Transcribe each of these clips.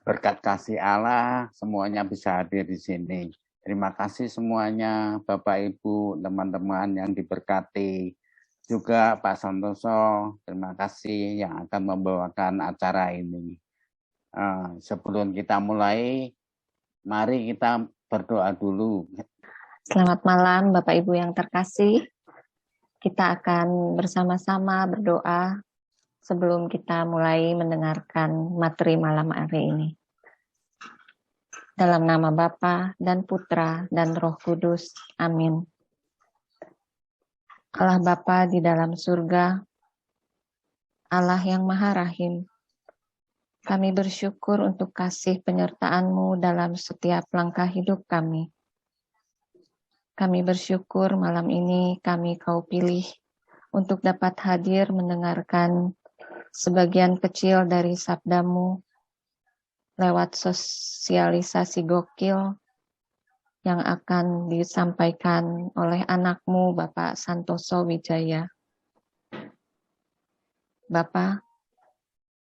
Berkat kasih Allah, semuanya bisa hadir di sini. Terima kasih semuanya, Bapak, Ibu, teman-teman yang diberkati. Juga Pak Santoso, terima kasih yang akan membawakan acara ini. Sebelum kita mulai, mari kita berdoa dulu. Selamat malam Bapak Ibu yang terkasih. Kita akan bersama-sama berdoa sebelum kita mulai mendengarkan materi malam hari ini. Dalam nama Bapa dan Putra dan Roh Kudus. Amin. Allah Bapa di dalam surga, Allah yang Maha Rahim, kami bersyukur untuk kasih penyertaan-Mu dalam setiap langkah hidup kami. Kami bersyukur malam ini Kau pilih untuk dapat hadir mendengarkan sebagian kecil dari sabda-Mu lewat sosialisasi gokil yang akan disampaikan oleh anak-Mu Bapak Santoso Wijaya. Bapak,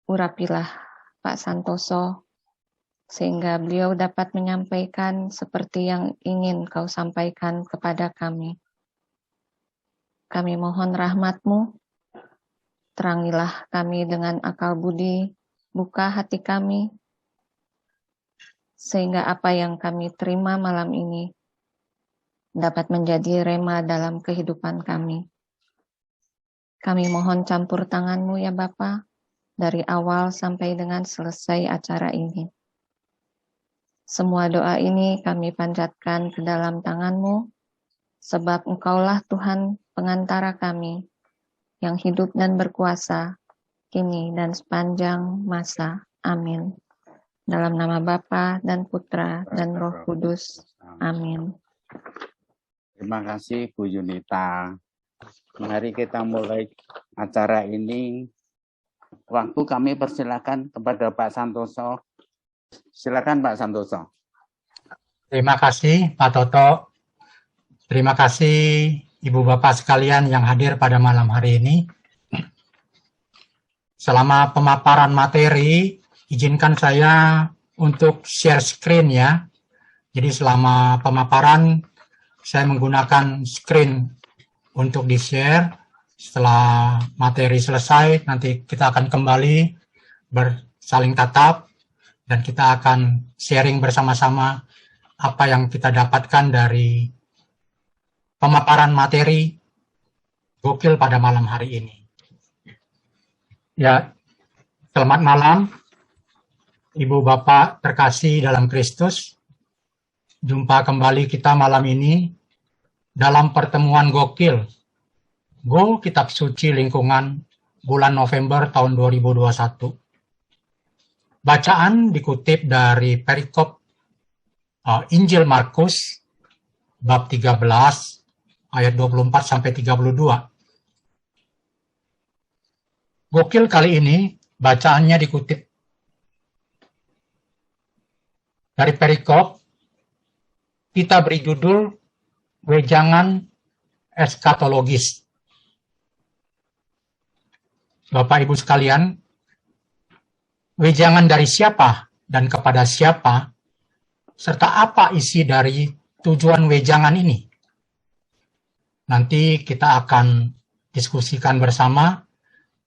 urapilah Pak Santoso sehingga beliau dapat menyampaikan seperti yang ingin Kau sampaikan kepada kami. Kami mohon rahmat-Mu, terangilah kami dengan akal budi, buka hati kami, sehingga apa yang kami terima malam ini dapat menjadi rema dalam kehidupan kami. Kami mohon campur tangan-Mu ya Bapa, dari awal sampai dengan selesai acara ini. Semua doa ini kami panjatkan ke dalam tangan-Mu, sebab Engkaulah Tuhan pengantara kami, yang hidup dan berkuasa, kini dan sepanjang masa. Amin. Dalam nama Bapa dan Putra dan Roh Kudus. Amin. Terima kasih Bu Yunita. Mari kita mulai acara ini. Waktu kami persilakan kepada Pak Santoso. Silakan Pak Santoso. Terima kasih Pak Toto. Terima kasih Ibu Bapak sekalian yang hadir pada malam hari ini. Selama pemaparan materi, izinkan saya untuk share screen ya. Jadi selama pemaparan, saya menggunakan screen untuk di-share. Setelah materi selesai, nanti kita akan kembali bersaling tatap, dan kita akan sharing bersama-sama apa yang kita dapatkan dari pemaparan materi gokil pada malam hari ini. Ya, selamat malam, Ibu Bapak terkasih dalam Kristus. Jumpa kembali kita malam ini dalam pertemuan gokil. Go Kitab Suci Lingkungan bulan November tahun 2021. Bacaan dikutip dari perikop Injil Markus bab 13 ayat 24 sampai 32. Gokil kali ini bacaannya dikutip dari perikop, kita beri judul wejangan eskatologis. Bapak Ibu sekalian, wejangan dari siapa dan kepada siapa, serta apa isi dari tujuan wejangan ini? Nanti kita akan diskusikan bersama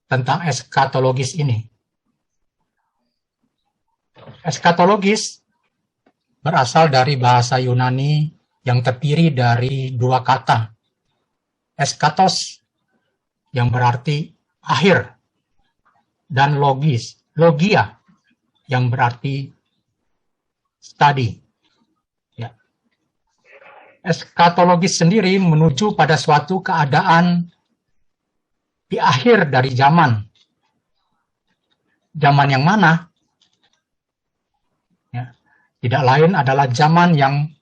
tentang eskatologis ini. Eskatologis berasal dari bahasa Yunani yang terdiri dari dua kata. Eskatos yang berarti akhir, dan logia yang berarti study. Ya. Eskatologis sendiri menuju pada suatu keadaan di akhir dari zaman. Zaman yang mana? Ya. Tidak lain adalah zaman yang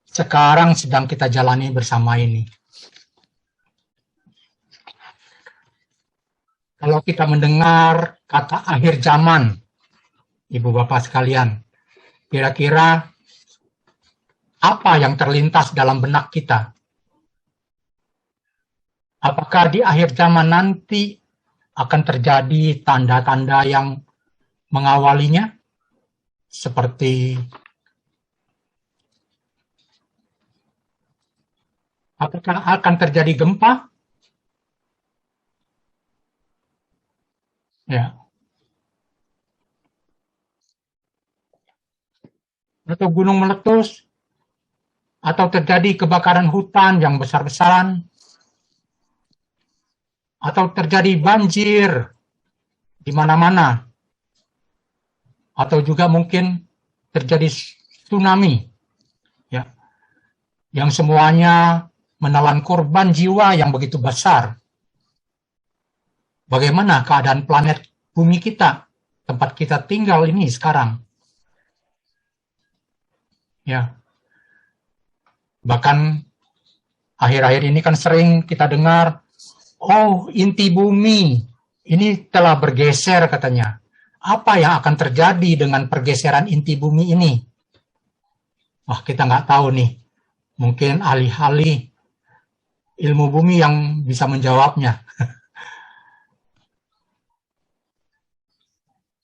sekarang sedang kita jalani bersama ini. Kalau kita mendengar kata akhir zaman, Ibu Bapak sekalian, kira-kira apa yang terlintas dalam benak kita? Apakah di akhir zaman nanti akan terjadi tanda-tanda yang mengawalinya? seperti apakah akan terjadi gempa? Ya. Atau gunung meletus? Atau terjadi kebakaran hutan yang besar-besaran? Atau terjadi banjir di mana-mana? Atau juga mungkin terjadi tsunami, ya, yang semuanya menelan korban jiwa yang begitu besar. Bagaimana keadaan planet bumi kita, tempat kita tinggal ini sekarang? Ya, bahkan akhir-akhir ini kan sering kita dengar, oh, inti bumi ini telah bergeser katanya. Apa yang akan terjadi dengan pergeseran inti bumi ini? Wah, kita nggak tahu nih. Mungkin ahli-ahli ilmu bumi yang bisa menjawabnya.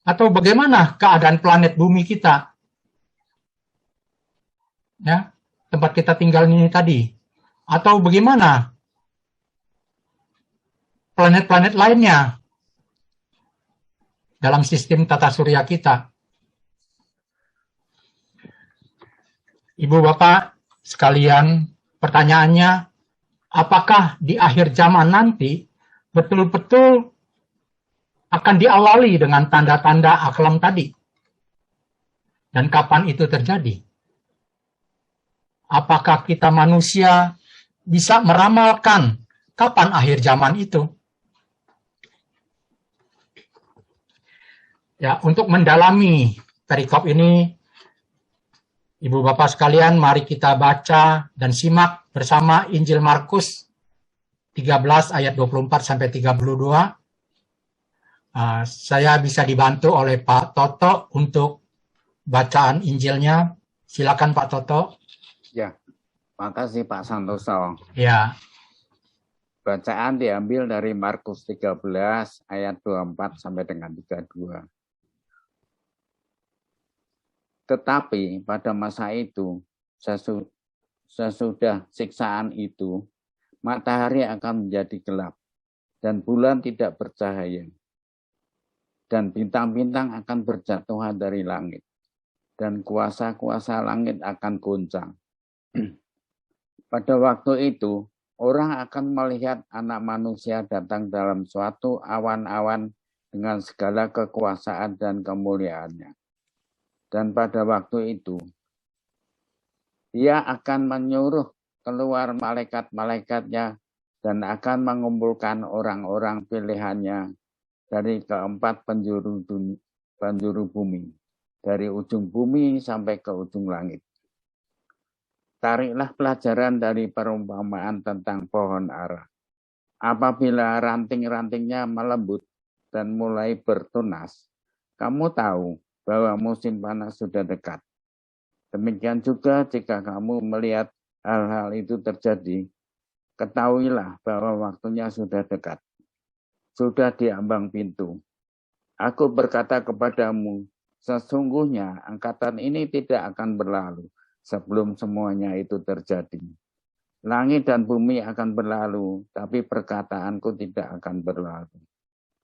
Atau bagaimana keadaan planet bumi kita? Ya, tempat kita tinggal ini tadi. Atau bagaimana planet-planet lainnya dalam sistem tata surya kita? Ibu Bapak sekalian, pertanyaannya, apakah di akhir zaman nanti betul-betul akan diawali dengan tanda-tanda alam tadi? Dan kapan itu terjadi? Apakah kita manusia bisa meramalkan kapan akhir zaman itu? Ya, untuk mendalami perikop ini, Ibu Bapak sekalian, mari kita baca dan simak bersama Injil Markus 13 ayat 24 sampai 32. Saya bisa dibantu oleh Pak Toto untuk bacaan Injilnya. Silakan Pak Toto. Ya, makasih Pak Santoso. Ya. Bacaan diambil dari Markus 13 ayat 24 sampai dengan 32. Tetapi pada masa itu, sesudah siksaan itu, matahari akan menjadi gelap, dan bulan tidak bercahaya, dan bintang-bintang akan berjatuhan dari langit, dan kuasa-kuasa langit akan goncang. Pada waktu itu, orang akan melihat Anak Manusia datang dalam suatu awan-awan dengan segala kekuasaan dan kemuliaannya. Dan pada waktu itu, Dia akan menyuruh keluar malaikat-malaikatnya dan akan mengumpulkan orang-orang pilihannya dari keempat penjuru bumi, dari ujung bumi sampai ke ujung langit. Tariklah pelajaran dari perumpamaan tentang pohon ara. Apabila ranting-rantingnya melembut dan mulai bertunas, kamu tahu bahwa musim panas sudah dekat. Demikian juga jika kamu melihat hal-hal itu terjadi, ketahuilah bahwa waktunya sudah dekat. Sudah di ambang pintu. Aku berkata kepadamu, sesungguhnya angkatan ini tidak akan berlalu sebelum semuanya itu terjadi. Langit dan bumi akan berlalu, tapi perkataanku tidak akan berlalu.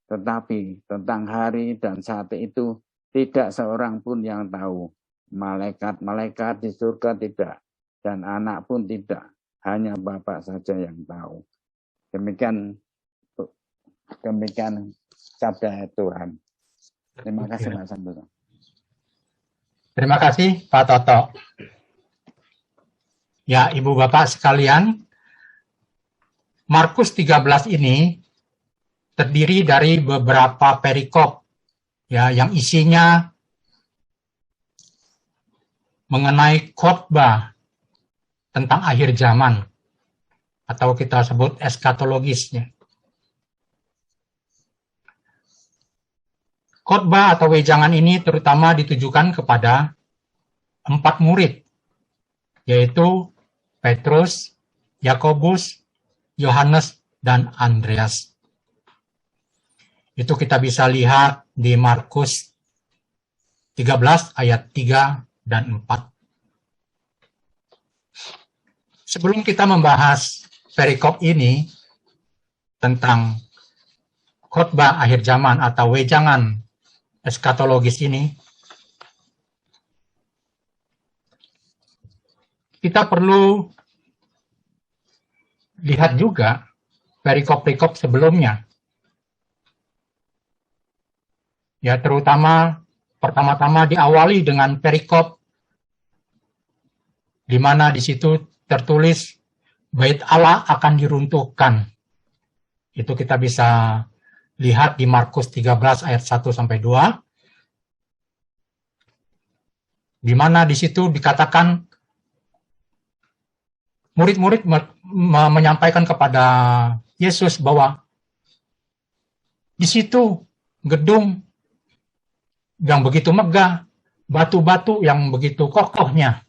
Tetapi tentang hari dan saat itu, tidak seorang pun yang tahu, malaikat-malaikat di surga tidak, dan anak pun tidak, hanya Bapa saja yang tahu. Demikian sabda Tuhan. Terima kasih Pak Santoso. Terima kasih Pak Toto. Ya, Ibu Bapak sekalian, Markus 13 ini terdiri dari beberapa perikop, ya, yang isinya mengenai khotbah tentang akhir zaman, atau kita sebut eskatologisnya. Khotbah atau wejangan ini terutama ditujukan kepada 4 murid, yaitu Petrus, Yakobus, Yohanes, dan Andreas. Itu kita bisa lihat di Markus 13 ayat 3 dan 4. Sebelum kita membahas perikop ini tentang khotbah akhir zaman atau wejangan eskatologis ini, kita perlu lihat juga perikop-perikop sebelumnya. Ya, terutama pertama-tama diawali dengan perikop di mana di situ tertulis bait Allah akan diruntuhkan. Itu kita bisa lihat di Markus 13 ayat 1 sampai 2. Di mana di situ dikatakan murid-murid menyampaikan kepada Yesus bahwa di situ gedung yang begitu megah, batu-batu yang begitu kokohnya.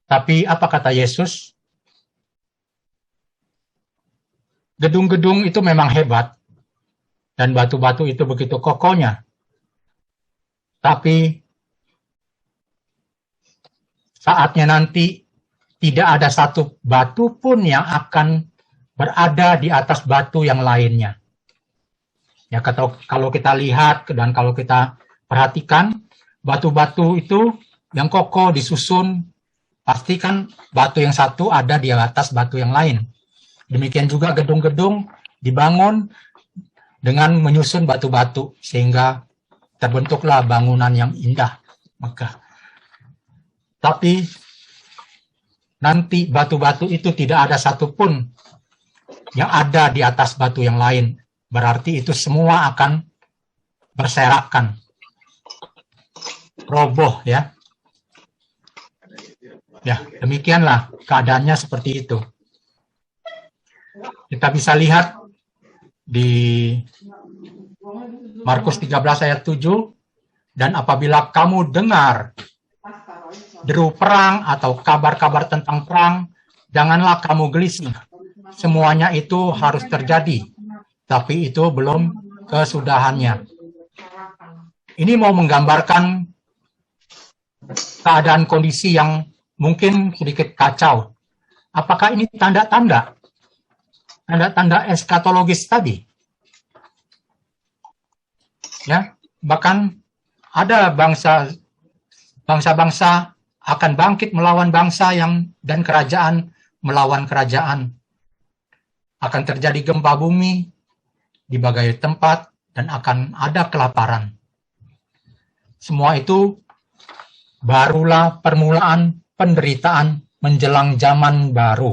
Tapi apa kata Yesus? Gedung-gedung itu memang hebat, dan batu-batu itu begitu kokohnya. Tapi saatnya nanti tidak ada satu batu pun yang akan berada di atas batu yang lainnya. Ya, kalau kita lihat dan kalau kita perhatikan, batu-batu itu yang kokoh disusun, pasti kan batu yang satu ada di atas batu yang lain. Demikian juga gedung-gedung dibangun dengan menyusun batu-batu, sehingga terbentuklah bangunan yang indah, megah. Tapi nanti batu-batu itu tidak ada satupun yang ada di atas batu yang lain. Berarti itu semua akan berserakan, roboh ya. Ya, demikianlah keadaannya seperti itu. Kita bisa lihat di Markus 13 ayat 7, dan apabila kamu dengar deru perang atau kabar-kabar tentang perang, janganlah kamu gelisah. Semuanya itu harus terjadi, tapi itu belum kesudahannya. Ini mau menggambarkan keadaan kondisi yang mungkin sedikit kacau. Apakah ini tanda-tanda eskatologis tadi? Ya, bahkan ada bangsa-bangsa akan bangkit melawan bangsa dan kerajaan melawan kerajaan. Akan terjadi gempa bumi di berbagai tempat dan akan ada kelaparan. Semua itu barulah permulaan penderitaan menjelang zaman baru.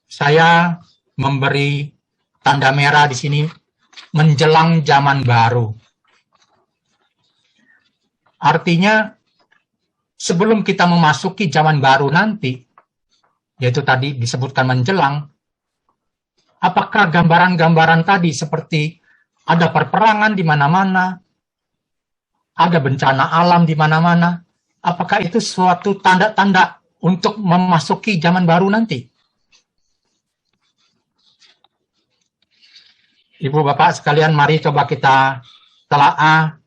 Saya memberi tanda merah di sini, menjelang zaman baru. Artinya, sebelum kita memasuki zaman baru nanti, yaitu tadi disebutkan menjelang, apakah gambaran-gambaran tadi seperti ada perperangan di mana-mana, ada bencana alam di mana-mana, apakah itu suatu tanda-tanda untuk memasuki zaman baru nanti? Ibu Bapak sekalian, mari coba kita telaah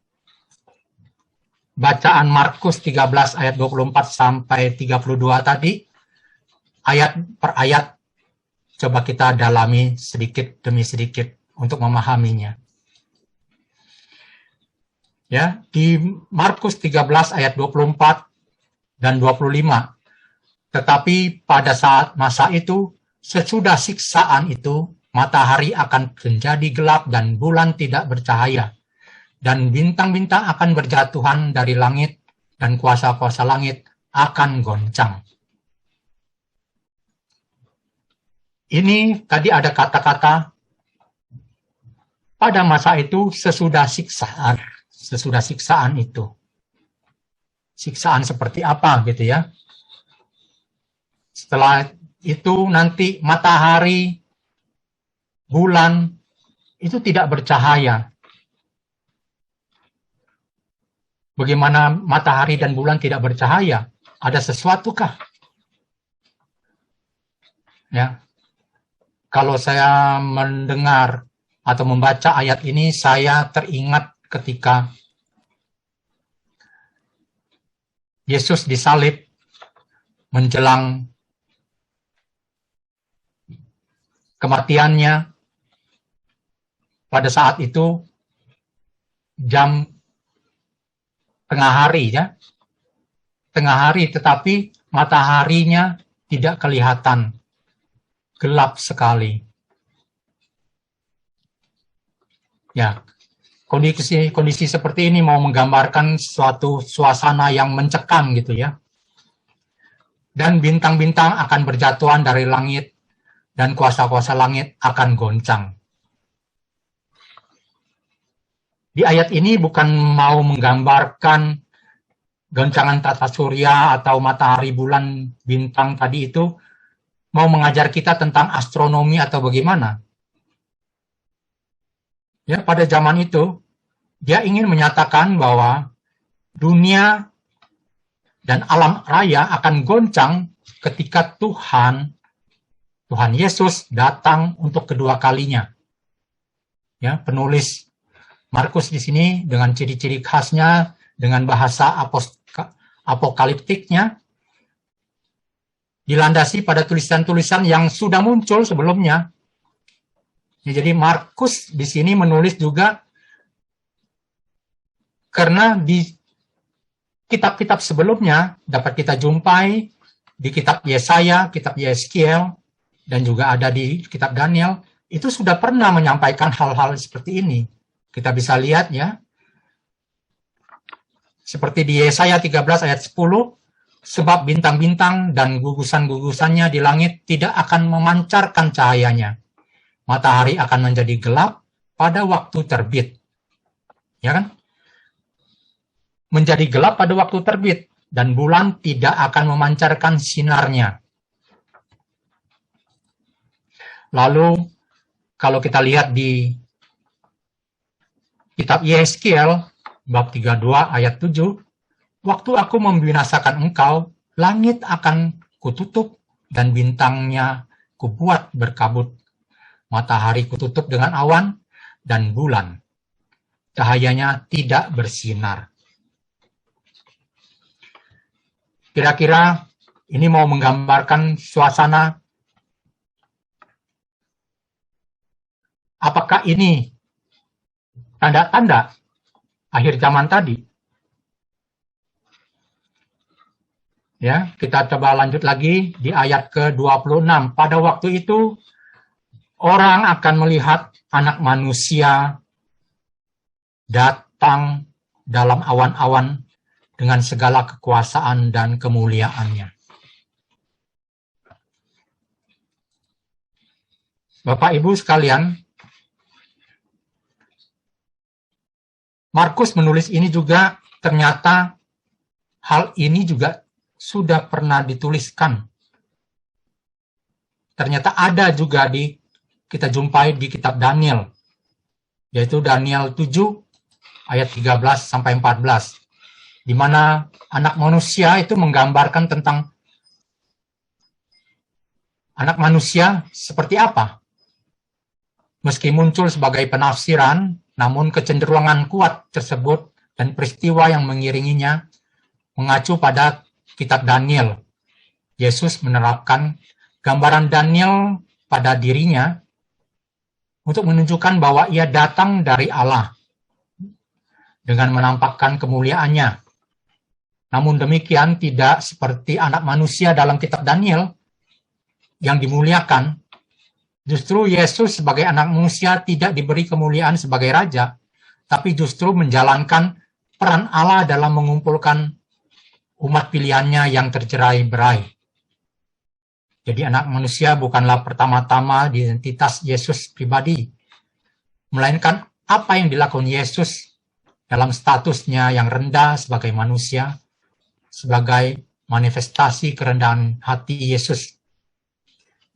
bacaan Markus 13 ayat 24 sampai 32 tadi, ayat per ayat, coba kita dalami sedikit demi sedikit untuk memahaminya. Ya, di Markus 13 ayat 24 dan 25. Tetapi pada saat masa itu, sesudah siksaan itu, matahari akan menjadi gelap dan bulan tidak bercahaya, dan bintang-bintang akan berjatuhan dari langit, dan kuasa-kuasa langit akan goncang. Ini tadi ada kata-kata pada masa itu sesudah siksaan. Sesudah siksaan itu. Siksaan seperti apa gitu ya. Setelah itu nanti matahari, bulan itu tidak bercahaya. Bagaimana matahari dan bulan tidak bercahaya? Ada sesuatukah? Ya. Kalau saya mendengar atau membaca ayat ini, saya teringat ketika Yesus disalib menjelang kematiannya. Pada saat itu jam tengah hari ya. Tengah hari, tetapi mataharinya tidak kelihatan. Gelap sekali. Ya, kondisi seperti ini mau menggambarkan suatu suasana yang mencekam gitu ya. Dan bintang-bintang akan berjatuhan dari langit dan kuasa-kuasa langit akan goncang. Di ayat ini bukan mau menggambarkan goncangan tata surya atau matahari, bulan, bintang tadi itu mau mengajar kita tentang astronomi atau bagaimana. Ya, pada zaman itu dia ingin menyatakan bahwa dunia dan alam raya akan goncang ketika Tuhan Yesus datang untuk kedua kalinya. Ya, penulis Markus di sini dengan ciri-ciri khasnya, dengan bahasa apokaliptiknya, dilandasi pada tulisan-tulisan yang sudah muncul sebelumnya. Ya, jadi Markus di sini menulis juga karena di kitab-kitab sebelumnya dapat kita jumpai di kitab Yesaya, kitab Yeskiel, dan juga ada di kitab Daniel, itu sudah pernah menyampaikan hal-hal seperti ini. Kita bisa lihat ya, seperti di Yesaya 13 ayat 10, sebab bintang-bintang dan gugusan-gugusannya di langit tidak akan memancarkan cahayanya. Matahari akan menjadi gelap pada waktu terbit. Ya kan? Menjadi gelap pada waktu terbit, dan bulan tidak akan memancarkan sinarnya. Lalu, kalau kita lihat di kitab Yeskiel, bab 32 ayat 7, waktu aku membinasakan engkau, langit akan kututup dan bintangnya kubuat berkabut. Matahari kututup dengan awan dan bulan. Cahayanya tidak bersinar. Kira-kira ini mau menggambarkan suasana. Apakah ini tanda-tanda akhir zaman tadi? Ya, kita coba lanjut lagi di ayat ke-26. Pada waktu itu, orang akan melihat Anak Manusia datang dalam awan-awan dengan segala kekuasaan dan kemuliaannya. Bapak Ibu sekalian, Markus menulis ini juga ternyata hal ini juga sudah pernah dituliskan. Ternyata ada juga kita jumpai di kitab Daniel, yaitu Daniel 7 ayat 13 sampai 14, di mana anak manusia itu menggambarkan tentang anak manusia seperti apa. Meski muncul sebagai penafsiran, namun kecenderungan kuat tersebut dan peristiwa yang mengiringinya mengacu pada kitab Daniel. Yesus menerapkan gambaran Daniel pada dirinya untuk menunjukkan bahwa ia datang dari Allah dengan menampakkan kemuliaannya. Namun demikian tidak seperti anak manusia dalam kitab Daniel yang dimuliakan. Justru Yesus sebagai anak manusia tidak diberi kemuliaan sebagai raja, tapi justru menjalankan peran Allah dalam mengumpulkan umat pilihannya yang tercerai-berai. Jadi anak manusia bukanlah pertama-tama di identitas Yesus pribadi, melainkan apa yang dilakukan Yesus dalam statusnya yang rendah sebagai manusia, sebagai manifestasi kerendahan hati Yesus.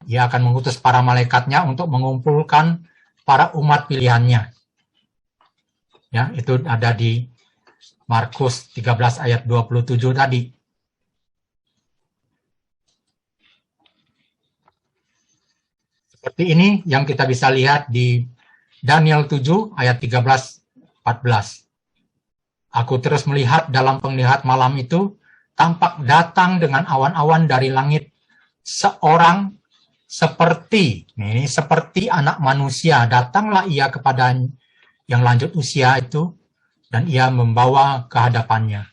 Ia akan mengutus para malaikatnya untuk mengumpulkan para umat pilihannya. Ya, itu ada di Markus 13 ayat 27 tadi. Seperti ini yang kita bisa lihat di Daniel 7 ayat 13-14. Aku terus melihat dalam penglihat malam itu, tampak datang dengan awan-awan dari langit seorang seperti anak manusia. Datanglah ia kepada yang lanjut usia itu, dan ia membawa ke hadapannya.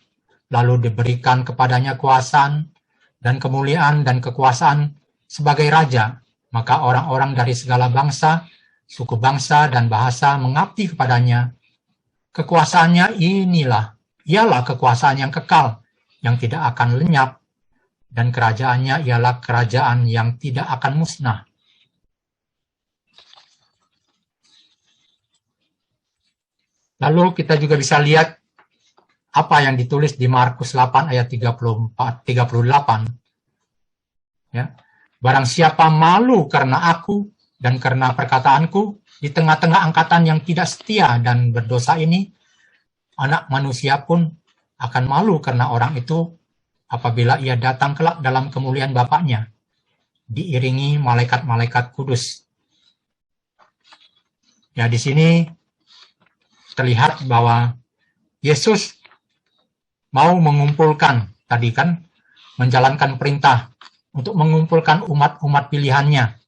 Lalu diberikan kepadanya kuasaan dan kemuliaan dan kekuasaan sebagai raja. Maka orang-orang dari segala bangsa, suku bangsa, dan bahasa mengabdi kepadanya. Kekuasaannya ialah kekuasaan yang kekal, yang tidak akan lenyap, dan kerajaannya ialah kerajaan yang tidak akan musnah. Lalu kita juga bisa lihat apa yang ditulis di Markus 8 ayat 38. Ya. Barang siapa malu karena aku dan karena perkataanku di tengah-tengah angkatan yang tidak setia dan berdosa ini, anak manusia pun akan malu karena orang itu apabila ia datang kelak dalam kemuliaan Bapaknya, diiringi malaikat-malaikat kudus. Ya, di sini terlihat bahwa Yesus mau mengumpulkan, tadi kan, menjalankan perintah untuk mengumpulkan umat-umat pilihannya.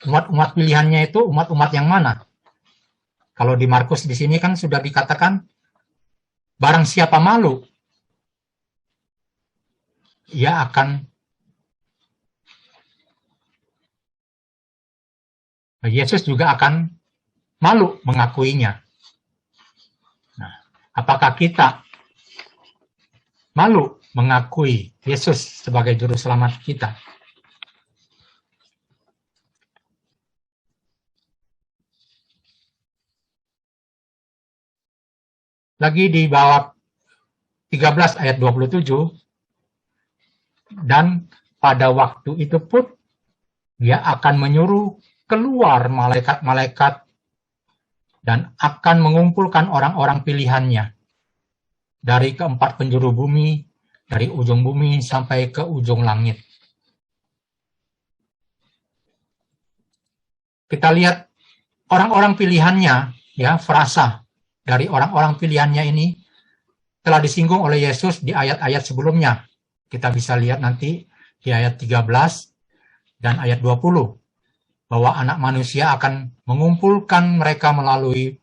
Umat-umat pilihannya itu umat-umat yang mana? Kalau di Markus di sini kan sudah dikatakan, barang siapa malu, ia akan, Yesus juga akan malu mengakuinya. Nah, apakah kita malu mengakui Yesus sebagai juru selamat kita? Lagi di bawah 13 ayat 27, dan pada waktu itu pun dia akan menyuruh keluar malaikat-malaikat dan akan mengumpulkan orang-orang pilihannya dari keempat penjuru bumi, dari ujung bumi sampai ke ujung langit. Kita lihat orang-orang pilihannya, ya, frasa dari orang-orang pilihannya ini telah disinggung oleh Yesus di ayat-ayat sebelumnya. Kita bisa lihat nanti di ayat 13 dan ayat 20, bahwa anak manusia akan mengumpulkan mereka melalui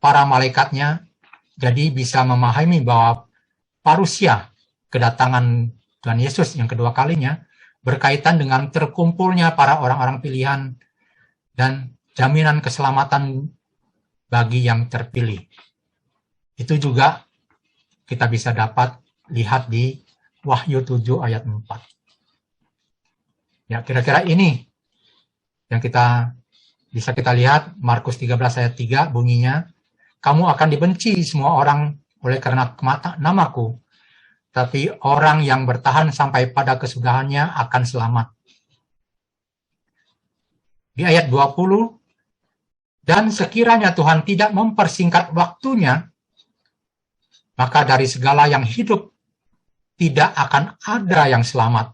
para malaikatnya, jadi bisa memahami bahwa parusia, kedatangan Tuhan Yesus yang kedua kalinya, berkaitan dengan terkumpulnya para orang-orang pilihan dan jaminan keselamatan bagi yang terpilih. Itu juga kita bisa dapat lihat di Wahyu 7 ayat 4. Ya, kira-kira ini yang bisa kita lihat. Markus 13 ayat 3 bunyinya, kamu akan dibenci semua orang oleh karena namaku, tapi orang yang bertahan sampai pada kesudahannya akan selamat. Di ayat 20, dan sekiranya Tuhan tidak mempersingkat waktunya, maka dari segala yang hidup tidak akan ada yang selamat.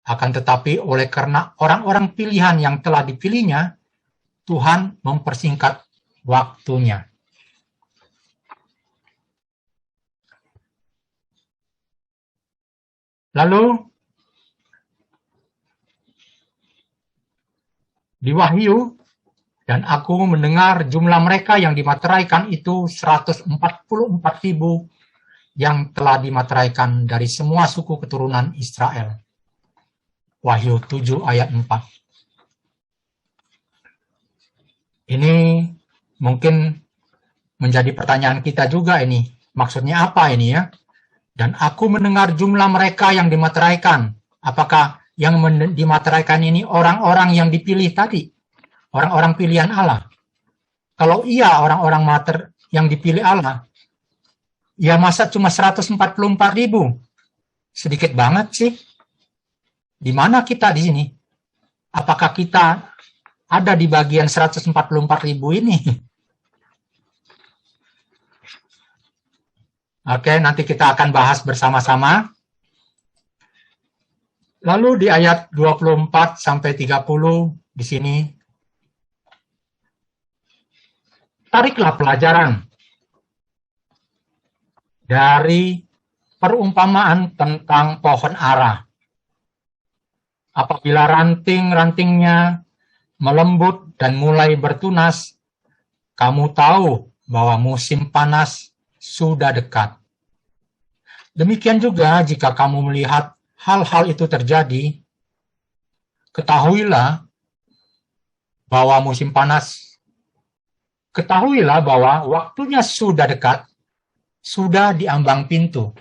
Akan tetapi oleh karena orang-orang pilihan yang telah dipilihnya, Tuhan mempersingkat waktunya. Lalu di Wahyu, dan aku mendengar jumlah mereka yang dimateraikan itu 144.000 yang telah dimateraikan dari semua suku keturunan Israel. Wahyu 7 ayat 4. Ini mungkin menjadi pertanyaan kita juga ini. Maksudnya apa ini ya? Dan aku mendengar jumlah mereka yang dimateraikan. Apakah yang dimateraikan ini orang-orang yang dipilih tadi? Orang-orang pilihan Allah? Kalau iya orang-orang yang dipilih Allah, ya masa cuma 144.000? Sedikit banget sih. Di mana kita di sini? Apakah kita ada di bagian 144.000 ini? Oke, nanti kita akan bahas bersama-sama. Lalu di ayat 24 sampai 30 di sini, tariklah pelajaran. dari perumpamaan tentang pohon ara. Apabila ranting-rantingnya melembut dan mulai bertunas, kamu tahu bahwa musim panas sudah dekat. Demikian juga jika kamu melihat hal-hal itu terjadi, ketahuilah bahwa waktunya sudah dekat, sudah di ambang pintu.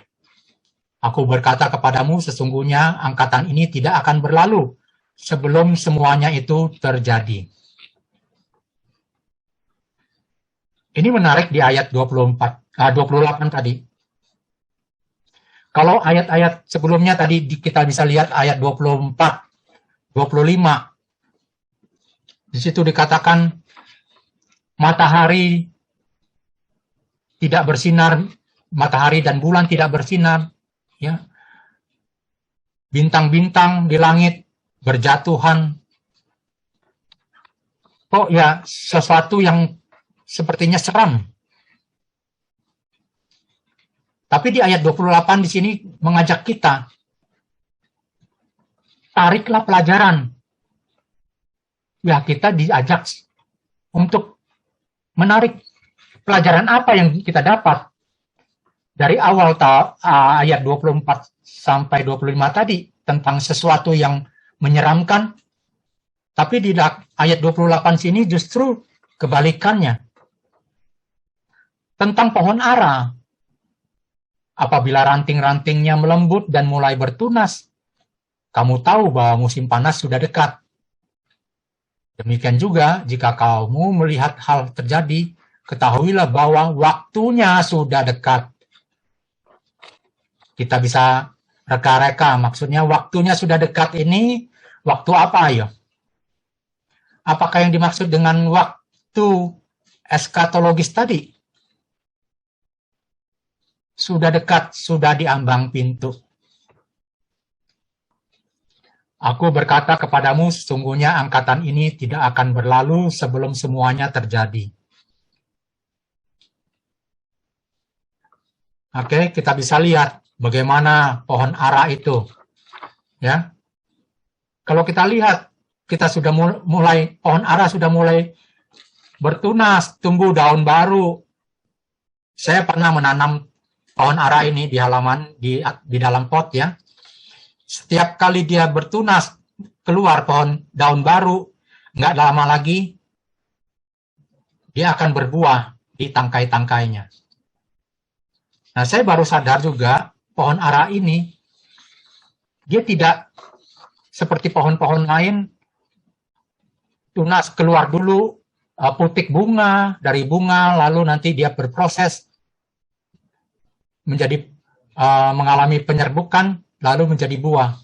Aku berkata kepadamu, sesungguhnya angkatan ini tidak akan berlalu sebelum semuanya itu terjadi. Ini menarik di ayat 28 tadi. Kalau ayat-ayat sebelumnya tadi kita bisa lihat ayat 24, 25. Di situ dikatakan matahari tidak bersinar, matahari dan bulan tidak bersinar, ya. Bintang-bintang di langit berjatuhan. Kok ya sesuatu yang sepertinya seram. Tapi di ayat 28 di sini mengajak kita, tariklah pelajaran. Ya, kita diajak untuk menarik pelajaran apa yang kita dapat dari awal ayat 24 sampai 25 tadi tentang sesuatu yang menyeramkan. Tapi di ayat 28 sini justru kebalikannya. Tentang pohon ara. Apabila ranting-rantingnya melembut dan mulai bertunas, kamu tahu bahwa musim panas sudah dekat. Demikian juga jika kamu melihat hal terjadi, ketahuilah bahwa waktunya sudah dekat. Kita bisa reka-reka, maksudnya waktunya sudah dekat ini, waktu apa ayo? Apakah yang dimaksud dengan waktu eskatologis tadi? Sudah dekat, sudah di ambang pintu. Aku berkata kepadamu, sesungguhnya angkatan ini tidak akan berlalu sebelum semuanya terjadi. Oke, kita bisa lihat bagaimana pohon ara itu. Ya. Kalau kita lihat, kita sudah mulai, pohon ara sudah mulai bertunas, tumbuh daun baru. Saya pernah menanam pohon ara ini di halaman, di dalam pot ya. Setiap kali dia bertunas, keluar daun baru, nggak lama lagi, dia akan berbuah di tangkai-tangkainya. Nah, saya baru sadar juga, pohon ara ini, dia tidak seperti pohon-pohon lain, tunas keluar dulu, putik bunga, dari bunga, lalu nanti dia berproses, menjadi mengalami penyerbukan, lalu menjadi buah.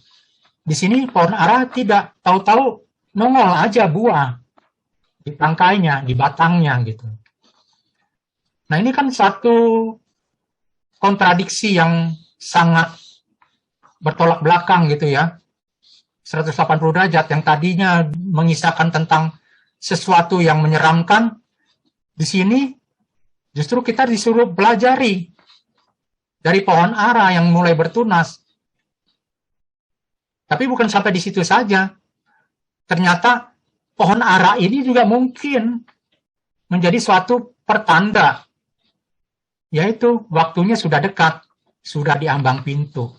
Di sini pohon ara tidak, tahu-tahu nongol aja buah di tangkainya, di batangnya gitu. Nah, ini kan satu kontradiksi yang sangat bertolak belakang gitu ya. 180 derajat yang tadinya mengisahkan tentang sesuatu yang menyeramkan, di sini justru kita disuruh pelajari dari pohon ara yang mulai bertunas. Tapi bukan sampai di situ saja. Ternyata pohon ara ini juga mungkin menjadi suatu pertanda, yaitu waktunya sudah dekat, sudah di ambang pintu.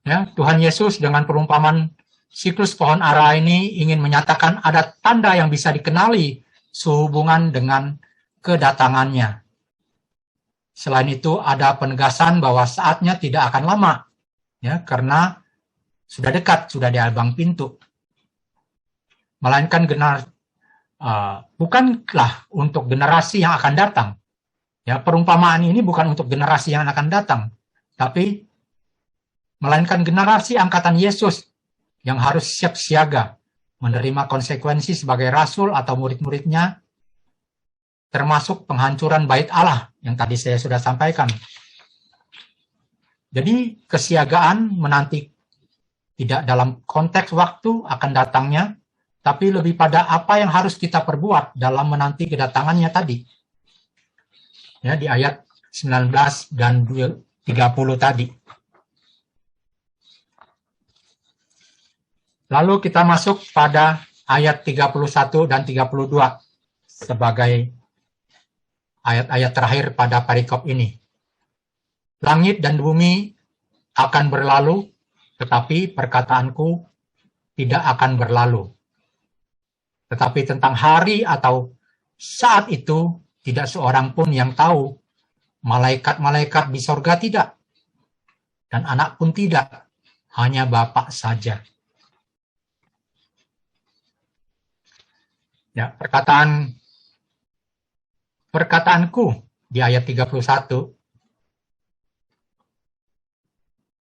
Ya, Tuhan Yesus dengan perumpamaan siklus pohon ara ini ingin menyatakan ada tanda yang bisa dikenali sehubungan dengan kedatangannya. Selain itu ada penegasan bahwa saatnya tidak akan lama, ya, karena sudah dekat, sudah di ambang pintu. Melainkan bukanlah untuk generasi yang akan datang. Ya, perumpamaan ini bukan untuk generasi yang akan datang, tapi melainkan generasi angkatan Yesus yang harus siap siaga menerima konsekuensi sebagai rasul atau murid-muridnya, termasuk penghancuran bait Allah yang tadi saya sudah sampaikan. Jadi kesiagaan menanti tidak dalam konteks waktu akan datangnya, tapi lebih pada apa yang harus kita perbuat dalam menanti kedatangannya tadi. ya di ayat 19 dan 30 tadi. Lalu kita masuk pada ayat 31 dan 32 sebagai ayat-ayat terakhir pada perikop ini. Langit dan bumi akan berlalu, tetapi perkataanku tidak akan berlalu. Tetapi tentang hari atau saat itu, tidak seorang pun yang tahu, malaikat-malaikat di sorga tidak, dan anak pun tidak, hanya Bapa saja. Ya, perkataanku di ayat 31,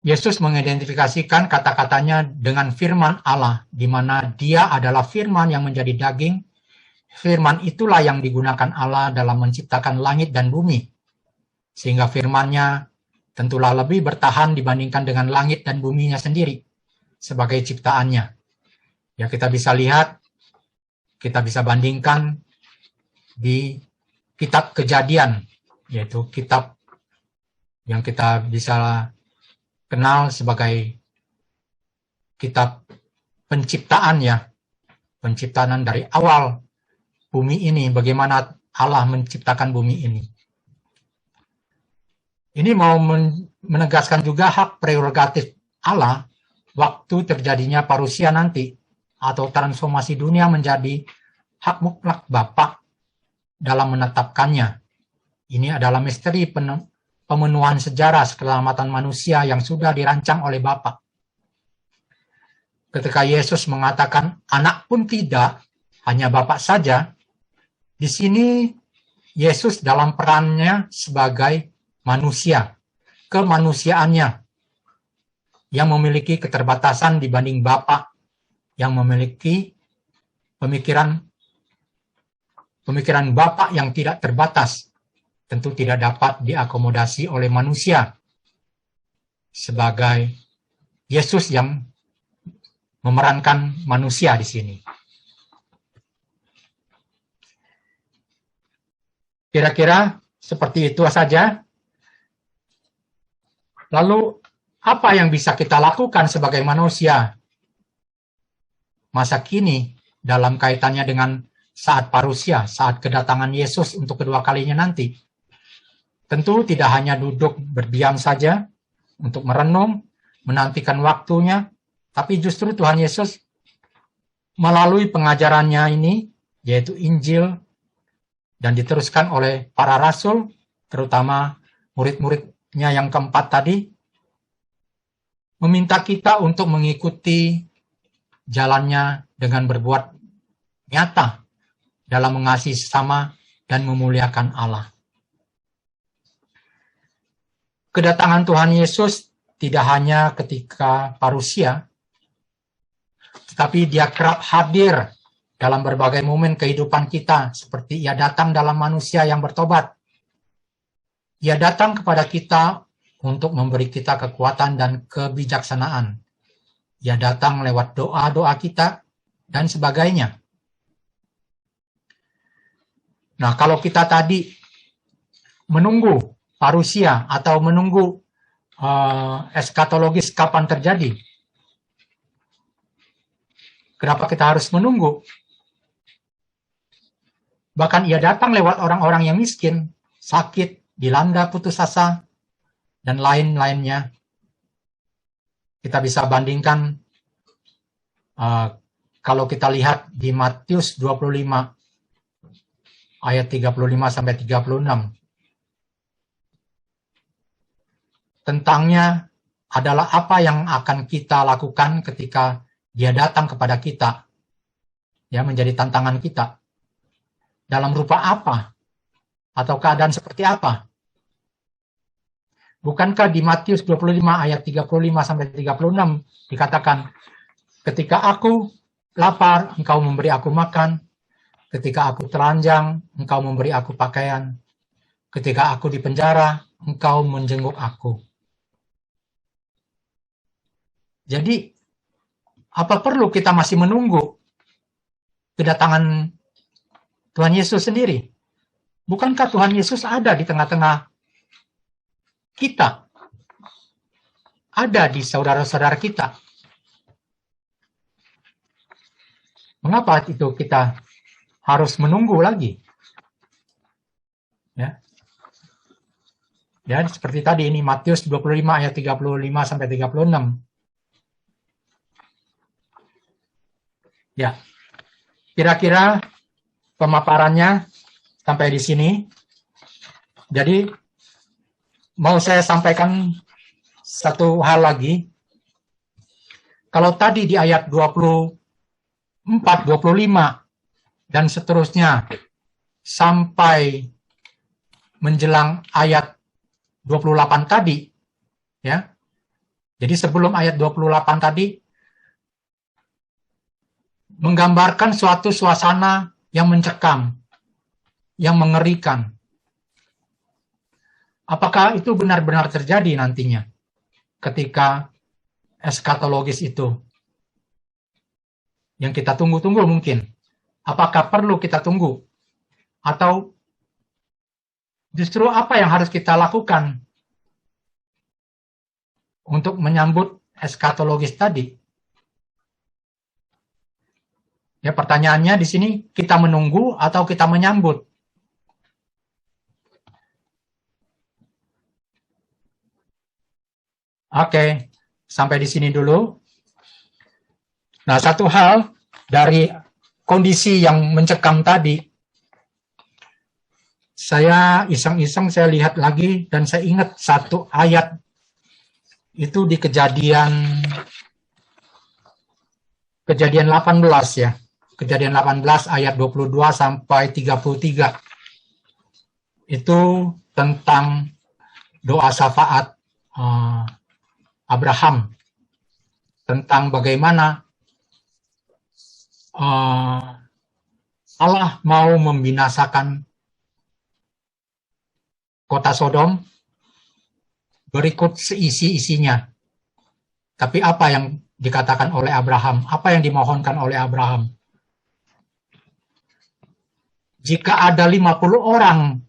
Yesus mengidentifikasikan kata-katanya dengan firman Allah, di mana dia adalah firman yang menjadi daging. Firman itulah yang digunakan Allah dalam menciptakan langit dan bumi. Sehingga firman-Nya tentulah lebih bertahan dibandingkan dengan langit dan buminya sendiri sebagai ciptaannya. Ya, kita bisa lihat, kita bisa bandingkan di kitab Kejadian, yaitu kitab yang kita bisa kenal sebagai kitab penciptaan, ya, penciptaan dari awal bumi ini, bagaimana Allah menciptakan bumi ini. Ini mau menegaskan juga hak prerogatif Allah waktu terjadinya parusia nanti, atau transformasi dunia menjadi hak mutlak Bapa dalam menetapkannya. Ini adalah misteri pemenuhan sejarah keselamatan manusia yang sudah dirancang oleh Bapa. Ketika Yesus mengatakan anak pun tidak, hanya Bapa saja, di sini Yesus dalam perannya sebagai manusia, kemanusiaannya yang memiliki keterbatasan dibanding Bapa yang memiliki pemikiran Bapa yang tidak terbatas, tentu tidak dapat diakomodasi oleh manusia. Sebagai Yesus yang memerankan manusia di sini. Kira-kira seperti itu saja. Lalu, apa yang bisa kita lakukan sebagai manusia masa kini dalam kaitannya dengan saat parusia, saat kedatangan Yesus untuk kedua kalinya nanti? Tentu tidak hanya duduk berdiam saja untuk merenung, menantikan waktunya, tapi justru Tuhan Yesus melalui pengajarannya ini, yaitu Injil, dan diteruskan oleh para rasul, terutama murid-muridnya yang keempat tadi, meminta kita untuk mengikuti jalannya dengan berbuat nyata dalam mengasihi sesama dan memuliakan Allah. Kedatangan Tuhan Yesus tidak hanya ketika parusia, tetapi dia kerap hadir dalam berbagai momen kehidupan kita, seperti ia datang dalam manusia yang bertobat. Ia datang kepada kita untuk memberi kita kekuatan dan kebijaksanaan. Ia datang lewat doa-doa kita dan sebagainya. Nah, kalau kita tadi menunggu parusia atau menunggu eskatologis kapan terjadi, kenapa kita harus menunggu? Bahkan ia datang lewat orang-orang yang miskin, sakit, dilanda putus asa, dan lain-lainnya. Kita bisa bandingkan kalau kita lihat di Matius 25 ayat 35 sampai 36. Tentangnya adalah apa yang akan kita lakukan ketika dia datang kepada kita, ya, menjadi tantangan kita. Dalam rupa apa? Atau keadaan seperti apa? Bukankah di Matius 25 ayat 35 sampai 36 dikatakan, ketika aku lapar, engkau memberi aku makan. Ketika aku telanjang, engkau memberi aku pakaian. Ketika aku di penjara, engkau menjenguk aku. Jadi, apa perlu kita masih menunggu kedatangan Tuhan Yesus sendiri? Bukankah Tuhan Yesus ada di tengah-tengah kita? Ada di saudara-saudara kita. Mengapa itu kita harus menunggu lagi? Ya. Ya, seperti tadi ini Matius 25 ayat 35 sampai 36. Ya. Kira-kira pemaparannya sampai di sini. Jadi mau saya sampaikan satu hal lagi. Kalau tadi di ayat 24, 25 dan seterusnya sampai menjelang ayat 28 tadi, ya. Jadi sebelum ayat 28 tadi menggambarkan suatu suasana yang mencekam, yang mengerikan. Apakah itu benar-benar terjadi nantinya ketika eskatologis itu yang kita tunggu-tunggu mungkin? Apakah perlu kita tunggu? Atau justru apa yang harus kita lakukan untuk menyambut eskatologis tadi? Ya, pertanyaannya di sini, kita menunggu atau kita menyambut? Oke, sampai di sini dulu. Nah, satu hal dari kondisi yang mencekam tadi, saya iseng-iseng saya lihat lagi dan saya ingat satu ayat itu di Kejadian 18 ya. Kejadian 18 ayat 22 sampai 33. Itu tentang doa syafaat Abraham, tentang bagaimana Allah mau membinasakan kota Sodom berikut seisi-isinya. Tapi apa yang dikatakan oleh Abraham? Apa yang dimohonkan oleh Abraham? Jika ada 50 orang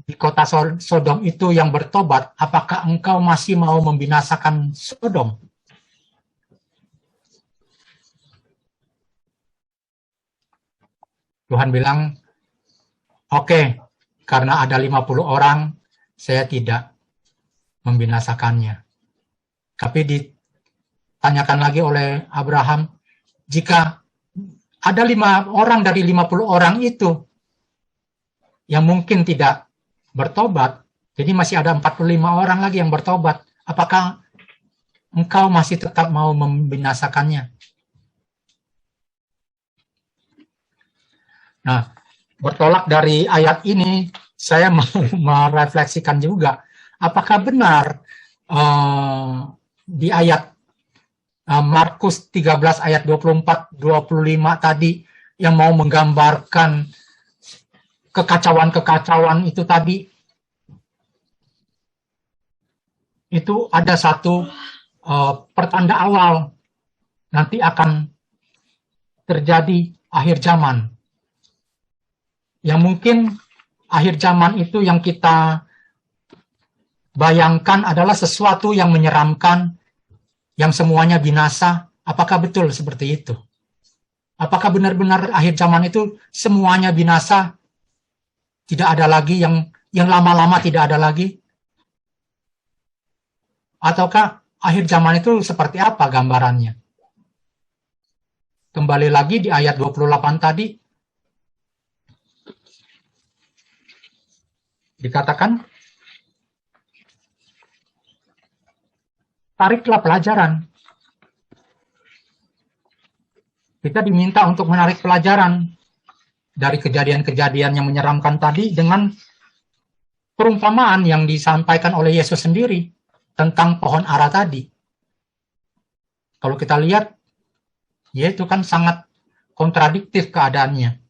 di kota Sodom itu yang bertobat, apakah engkau masih mau membinasakan Sodom? Tuhan bilang, oke, karena ada 50 orang, saya tidak membinasakannya. Tapi ditanyakan lagi oleh Abraham, jika ada 5 orang dari 50 orang itu yang mungkin tidak bertobat, jadi masih ada 45 orang lagi yang bertobat, apakah engkau masih tetap mau membinasakannya? Nah, bertolak dari ayat ini, saya mau merefleksikan juga, apakah benar di ayat Markus 13 ayat 24-25 tadi yang mau menggambarkan kekacauan-kekacauan itu tadi, itu ada satu pertanda awal nanti akan terjadi akhir zaman. Yang mungkin akhir zaman itu yang kita bayangkan adalah sesuatu yang menyeramkan, yang semuanya binasa. Apakah betul seperti itu? Apakah benar-benar akhir zaman itu semuanya binasa? Tidak ada lagi yang lama-lama tidak ada lagi? Ataukah akhir zaman itu seperti apa gambarannya? Kembali lagi di ayat 28 tadi, dikatakan, tariklah pelajaran. Kita diminta untuk menarik pelajaran dari kejadian-kejadian yang menyeramkan tadi dengan perumpamaan yang disampaikan oleh Yesus sendiri tentang pohon ara tadi. Kalau kita lihat, ya itu kan sangat kontradiktif keadaannya.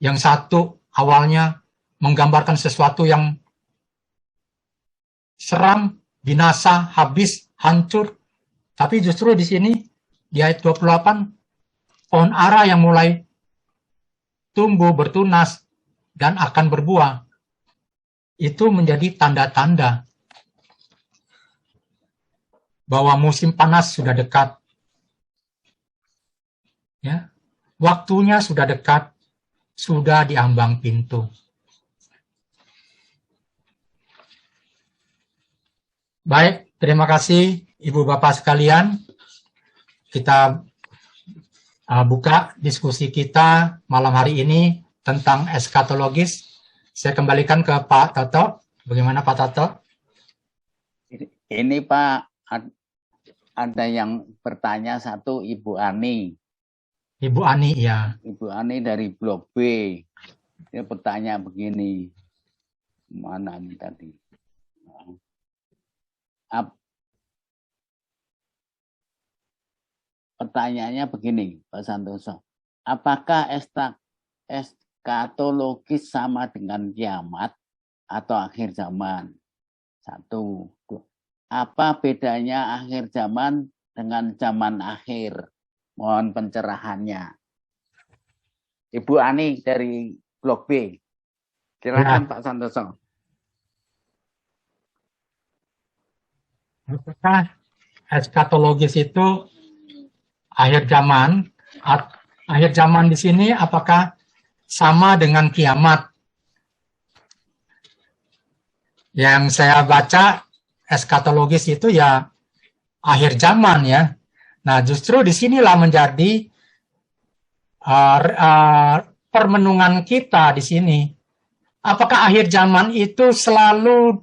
Yang satu awalnya menggambarkan sesuatu yang seram, binasa, habis, hancur. Tapi justru di sini, di ayat 28, pohon ara yang mulai tumbuh, bertunas, dan akan berbuah. Itu menjadi tanda-tanda bahwa musim panas sudah dekat. Ya, waktunya sudah dekat, sudah di ambang pintu. Baik, terima kasih Ibu Bapak sekalian. Kita buka diskusi kita malam hari ini tentang eskatologis. Saya kembalikan ke Pak Toto. Bagaimana Pak Toto? Ini Pak, ada yang bertanya satu, Ibu Ani. Ibu Ani, ya. Ibu Ani dari Blok B. Dia bertanya begini. Mana ini tadi? Pertanyaannya begini, Pak Santoso. Apakah eskatologis sama dengan kiamat atau akhir zaman? Satu. Apa bedanya akhir zaman dengan zaman akhir? Mohon pencerahannya. Ibu Ani dari Blok B. Silakan Pak Santoso. Apakah eskatologis itu akhir zaman? Akhir zaman di sini apakah sama dengan kiamat? Yang saya baca eskatologis itu ya akhir zaman ya. Nah, justru disinilah menjadi permenungan kita di sini. Apakah akhir zaman itu selalu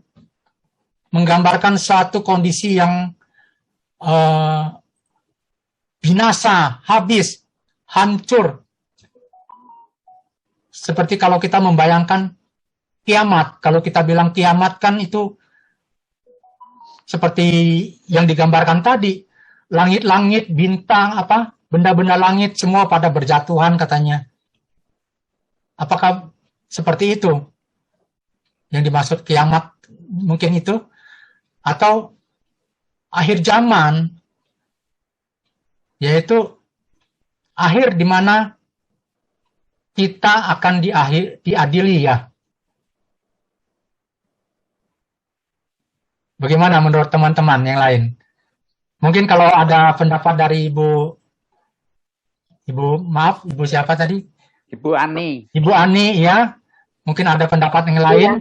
menggambarkan suatu kondisi yang binasa, habis, hancur? Seperti kalau kita membayangkan kiamat. Kalau kita bilang kiamat kan itu seperti yang digambarkan tadi. Langit-langit, bintang, benda-benda langit semua pada berjatuhan katanya. Apakah seperti itu yang dimaksud kiamat? Mungkin itu. Atau akhir zaman, yaitu akhir di mana kita akan diadili ya. Bagaimana menurut teman-teman yang lain? Mungkin kalau ada pendapat dari Ibu siapa tadi? Ibu Ani. Ibu Ani ya. Mungkin ada pendapat yang lain.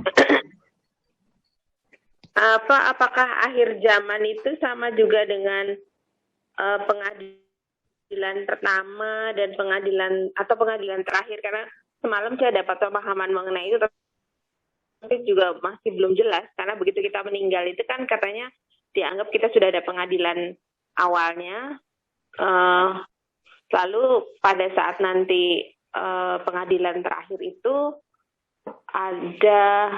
Apakah akhir zaman itu sama juga dengan pengadilan pertama dan pengadilan terakhir? Karena semalam saya dapat pemahaman mengenai itu, tapi juga masih belum jelas, karena begitu kita meninggal itu kan katanya dianggap kita sudah ada pengadilan awalnya, lalu pada saat nanti pengadilan terakhir itu ada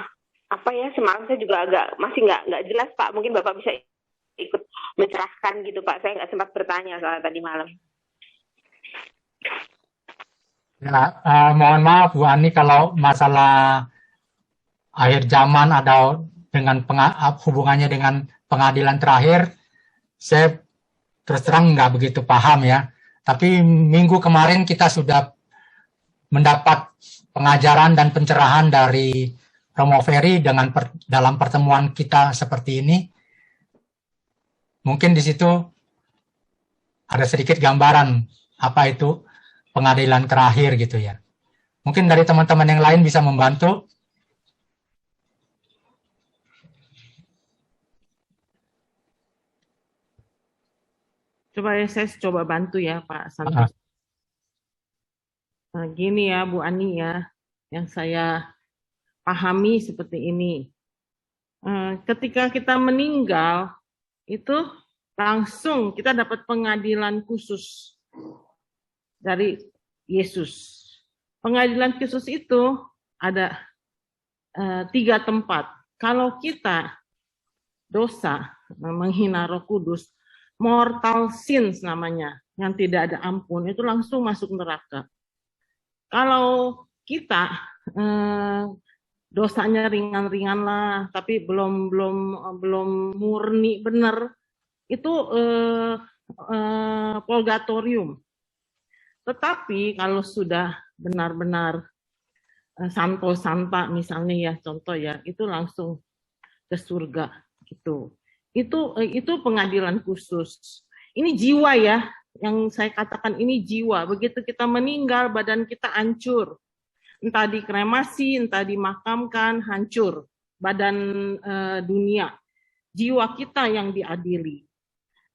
semalam saya juga masih nggak jelas Pak, mungkin Bapak bisa ikut mencerahkan gitu Pak, saya nggak sempat bertanya soal tadi malam. Ya, mohon maaf Bu Ani kalau masalah akhir zaman ada dengan hubungannya dengan pengadilan terakhir, saya terus terang nggak begitu paham ya. Tapi minggu kemarin kita sudah mendapat pengajaran dan pencerahan dari Romo Ferry dalam pertemuan kita seperti ini. Mungkin di situ ada sedikit gambaran apa itu pengadilan terakhir gitu ya. Mungkin dari teman-teman yang lain bisa membantu. Saya coba bantu ya Pak Santos. Nah, gini ya Bu Ani ya, yang saya pahami seperti ini. Ketika kita meninggal, itu langsung kita dapat pengadilan khusus dari Yesus. Pengadilan khusus itu ada 3 tempat. Kalau kita dosa, menghina Roh Kudus, mortal sins namanya, yang tidak ada ampun, itu langsung masuk neraka. Kalau kita dosanya ringan-ringan lah, tapi belum murni benar, itu purgatorium. Tetapi kalau sudah benar-benar santo santa misalnya ya, contoh ya, itu langsung ke surga gitu. Itu pengadilan khusus. Ini jiwa ya, yang saya katakan ini jiwa. Begitu kita meninggal, badan kita hancur. Entah dikremasi, entah dimakamkan, hancur badan dunia. Jiwa kita yang diadili.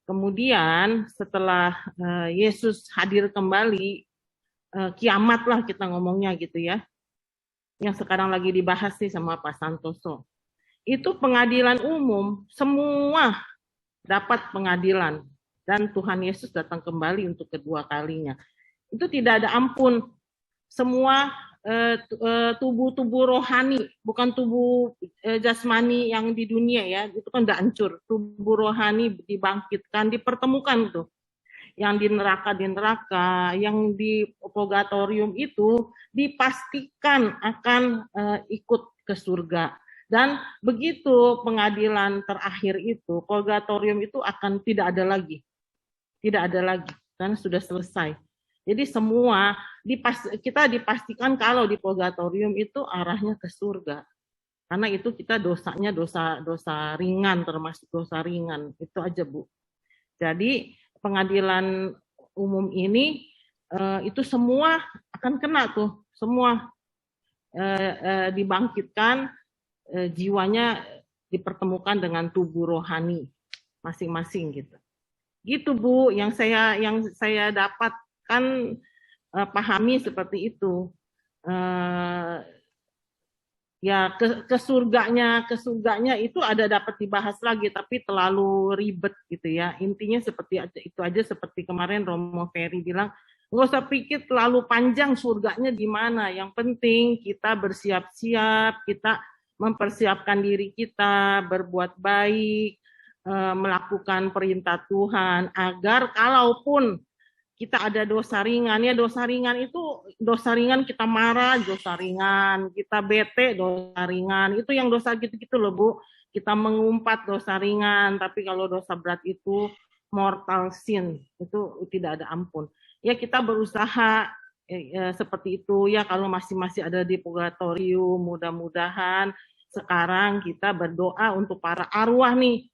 Kemudian setelah Yesus hadir kembali, kiamat lah kita ngomongnya gitu ya. Yang sekarang lagi dibahas nih sama Pak Santoso. Itu pengadilan umum, semua dapat pengadilan. Dan Tuhan Yesus datang kembali untuk kedua kalinya. Itu tidak ada ampun. Semua tubuh-tubuh rohani, bukan tubuh jasmani yang di dunia ya, itu kan udah hancur. Tubuh rohani dibangkitkan, dipertemukan tuh. Yang di neraka, yang di purgatorium itu dipastikan akan ikut ke surga. Dan begitu pengadilan terakhir itu, purgatorium itu akan tidak ada lagi. Tidak ada lagi, karena sudah selesai. Jadi semua kita dipastikan kalau di purgatorium itu arahnya ke surga. Karena itu kita dosanya dosa ringan, termasuk dosa ringan. Itu aja, Bu. Jadi pengadilan umum ini itu semua akan kena tuh, semua dibangkitkan, jiwanya dipertemukan dengan tubuh rohani masing-masing gitu. Gitu Bu, yang saya dapatkan pahami seperti itu. Ya ke surganya itu ada dapat dibahas lagi, tapi terlalu ribet gitu ya. Intinya seperti itu aja, seperti kemarin Romo Ferry bilang, nggak usah pikir terlalu panjang surganya di mana. Yang penting kita bersiap-siap, kita mempersiapkan diri kita, berbuat baik, melakukan perintah Tuhan, agar kalaupun kita ada dosa ringan, ya dosa ringan kita marah, dosa ringan, kita bete, dosa ringan, itu yang dosa gitu-gitu loh Bu, kita mengumpat dosa ringan, tapi kalau dosa berat itu mortal sin, itu tidak ada ampun. Ya kita berusaha seperti itu ya, kalau masih ada di purgatorium, mudah-mudahan sekarang kita berdoa untuk para arwah nih,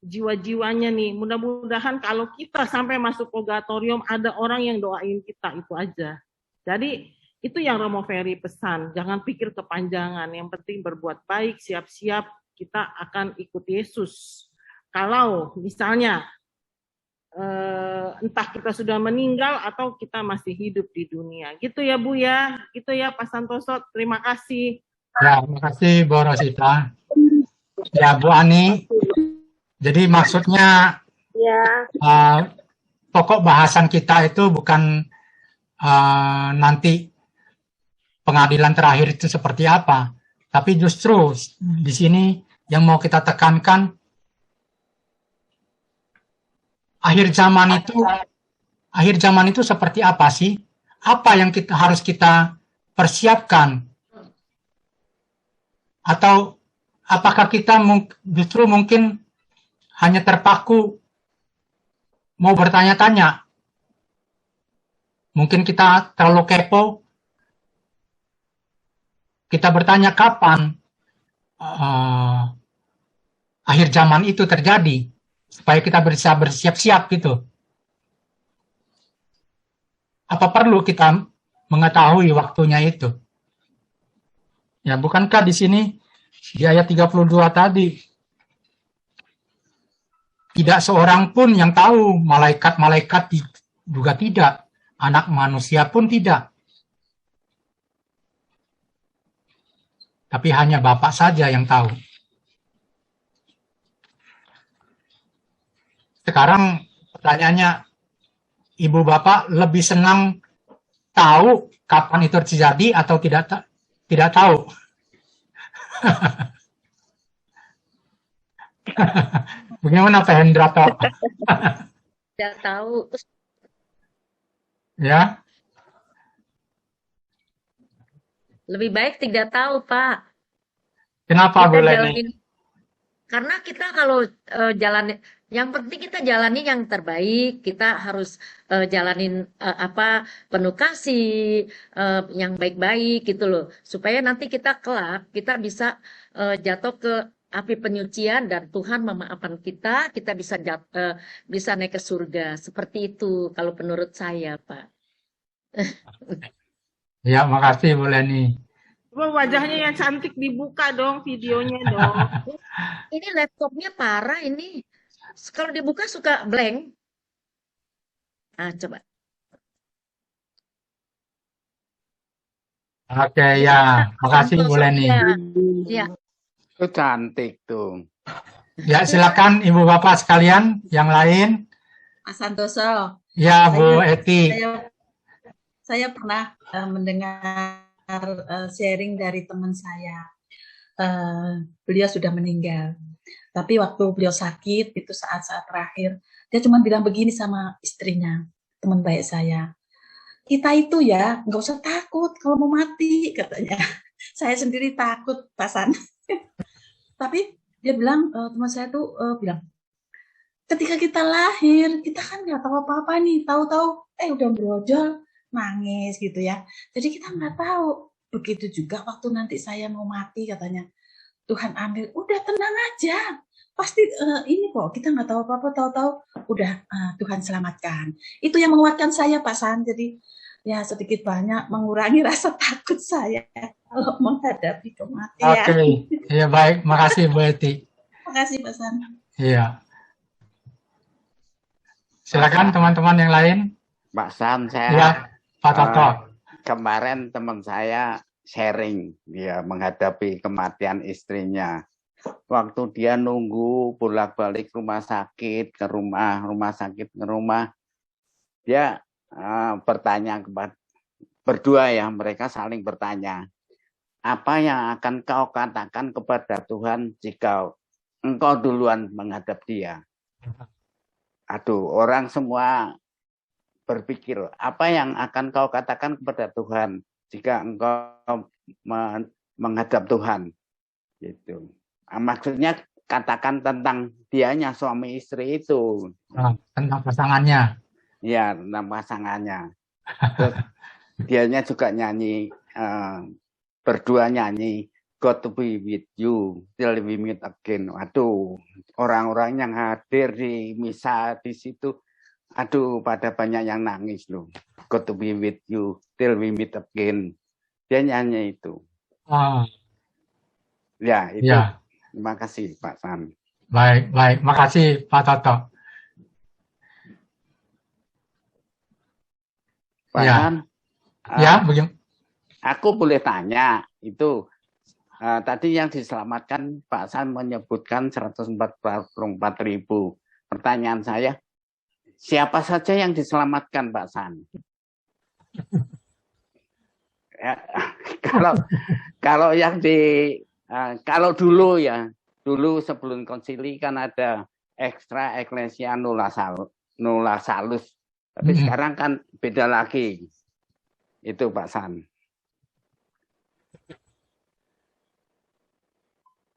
jiwa-jiwanya nih, mudah-mudahan kalau kita sampai masuk purgatorium ada orang yang doain kita, itu aja. Jadi itu yang Romo Ferry pesan, jangan pikir kepanjangan, yang penting berbuat baik, siap-siap kita akan ikut Yesus. Kalau misalnya entah kita sudah meninggal atau kita masih hidup di dunia, gitu ya Bu ya, gitu ya Pak Santoso, terima kasih. Ya, terima kasih Bu Rosita. Ya Bu Ani. Jadi maksudnya Ya. Pokok bahasan kita itu bukan nanti pengadilan terakhir itu seperti apa, tapi justru di sini yang mau kita tekankan, akhir zaman itu seperti apa sih? Apa yang harus kita persiapkan? Atau apakah kita justru mungkin hanya terpaku mau bertanya-tanya? Mungkin kita terlalu kepo. Kita bertanya kapan akhir zaman itu terjadi, supaya kita bisa bersiap-siap gitu. Apa perlu kita mengetahui waktunya itu? Ya, bukankah di sini di ayat 32 tadi, tidak seorang pun yang tahu, malaikat-malaikat juga tidak, anak manusia pun tidak. Tapi hanya Bapa saja yang tahu. Sekarang pertanyaannya, Ibu Bapak lebih senang tahu kapan itu terjadi atau tidak tahu? Bagaimana Pak Hendrato? Tidak tahu. Ya. Lebih baik tidak tahu, Pak. Kenapa Bu Leni? karena kita kalau jalan, yang penting kita jalani yang terbaik, kita harus jalanin penuh kasih, yang baik-baik gitu loh, supaya nanti kita kelak kita bisa jatuh ke api penyucian dan Tuhan memaafkan kita bisa naik ke surga. Seperti itu kalau menurut saya, Pak. Ya, makasih Bu Leni. Coba wajahnya yang cantik dibuka dong videonya dong. Ini laptopnya parah ini. Kalau dibuka suka blank. Coba. Oke, ya. Makasih Bu Leni. Ya. Itu cantik tuh. Ya, silakan Ibu Bapak sekalian yang lain. Mas Santoso. Ya, Bu Eti. Saya pernah mendengar sharing dari teman saya. Beliau sudah meninggal. Tapi waktu beliau sakit, itu saat-saat terakhir, dia cuma bilang begini sama istrinya, teman baik saya. Kita itu ya, nggak usah takut kalau mau mati, katanya. Saya sendiri takut, Pasan. Tapi dia bilang, teman saya tuh bilang, ketika kita lahir, kita kan nggak tahu apa-apa nih, tahu-tahu, udah brojol, nangis gitu ya. Jadi kita nggak tahu. Begitu juga waktu nanti saya mau mati, katanya, Tuhan ambil, udah tenang aja. Pasti ini kok, kita nggak tahu apa-apa, tahu-tahu udah Tuhan selamatkan. Itu yang menguatkan saya, Pak San. Jadi ya sedikit banyak mengurangi rasa takut saya kalau menghadapi kematian. Oke, ya baik, makasih Bu Eti. Makasih Pak San. Iya. Silakan teman-teman yang lain. Pak San, saya Ya, Pak Toto. Kemarin teman saya sharing dia menghadapi kematian istrinya. Waktu dia nunggu bolak-balik rumah sakit ke rumah sakit ke rumah, dia bertanya kepada berdua ya, mereka saling bertanya, apa yang akan kau katakan kepada Tuhan jika engkau duluan menghadap dia? Aduh, orang semua berpikir, apa yang akan kau katakan kepada Tuhan jika engkau menghadap Tuhan? Gitu. Maksudnya katakan tentang dianya suami istri itu. Tentang pasangannya. Ya, tentang pasangannya. Terus dianya juga nyanyi, berdua nyanyi God to be with you till we meet again. Waduh, orang-orang yang hadir di misa di situ, aduh, pada banyak yang nangis loh. God to be with you till we meet again. Dia nyanyi itu. Ya, itu. Ya. Terima kasih Pak San. Baik, makasih Pak Toto. Pak Ya. San, Ya, begini. aku boleh tanya, itu tadi yang diselamatkan Pak San menyebutkan 144.000. Pertanyaan saya, siapa saja yang diselamatkan Pak San? Ya, kalau yang kalau dulu ya, dulu sebelum konsili kan ada ekstra eklesia nulla salus. Tapi sekarang kan beda lagi. Itu Pak San.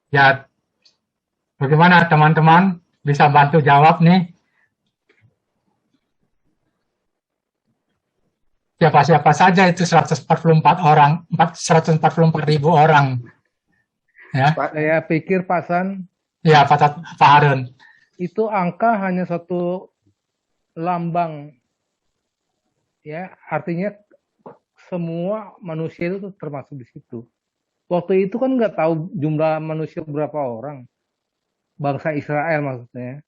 Ya, bagaimana teman-teman bisa bantu jawab nih? Siapa-siapa saja itu 144 orang, 144.000 orang. Ya. Saya pikir Pak San. Ya, Pak Harun. Itu angka hanya satu lambang. Ya, artinya semua manusia itu termasuk di situ. Waktu itu kan nggak tahu jumlah manusia berapa orang. Bangsa Israel maksudnya.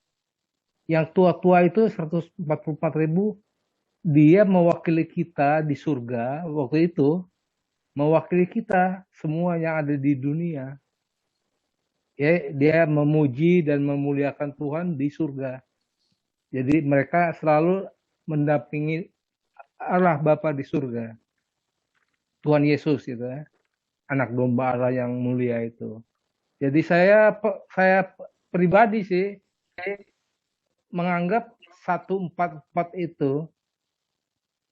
Yang tua-tua itu 144.000, dia mewakili kita di surga waktu itu. Mewakili kita semua yang ada di dunia. Ya, dia memuji dan memuliakan Tuhan di surga. Jadi mereka selalu mendampingi Allah Bapa di surga. Tuhan Yesus itu ya. Anak domba Allah yang mulia itu. Jadi saya pribadi sih saya menganggap 144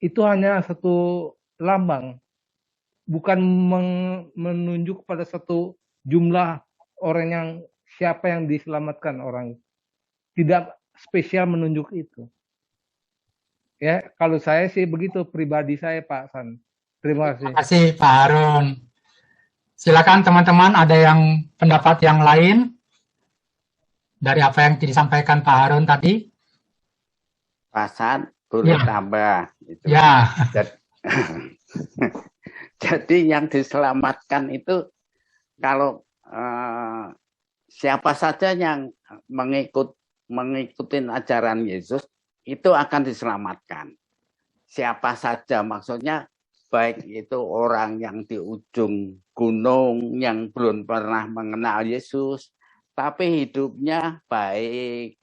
itu hanya satu lambang. Bukan menunjuk pada satu jumlah orang yang siapa yang diselamatkan orang. Tidak spesial menunjuk itu. Ya, kalau saya sih begitu pribadi saya, Pak San. Terima kasih. Terima kasih Pak Harun. Silakan teman-teman, ada yang pendapat yang lain dari apa yang disampaikan Pak Harun tadi? Pak San, boleh Ya. tambah. Itu. Ya, Jadi yang diselamatkan itu kalau siapa saja yang mengikuti ajaran Yesus itu akan diselamatkan. Siapa saja, maksudnya baik itu orang yang di ujung gunung yang belum pernah mengenal Yesus, tapi hidupnya baik,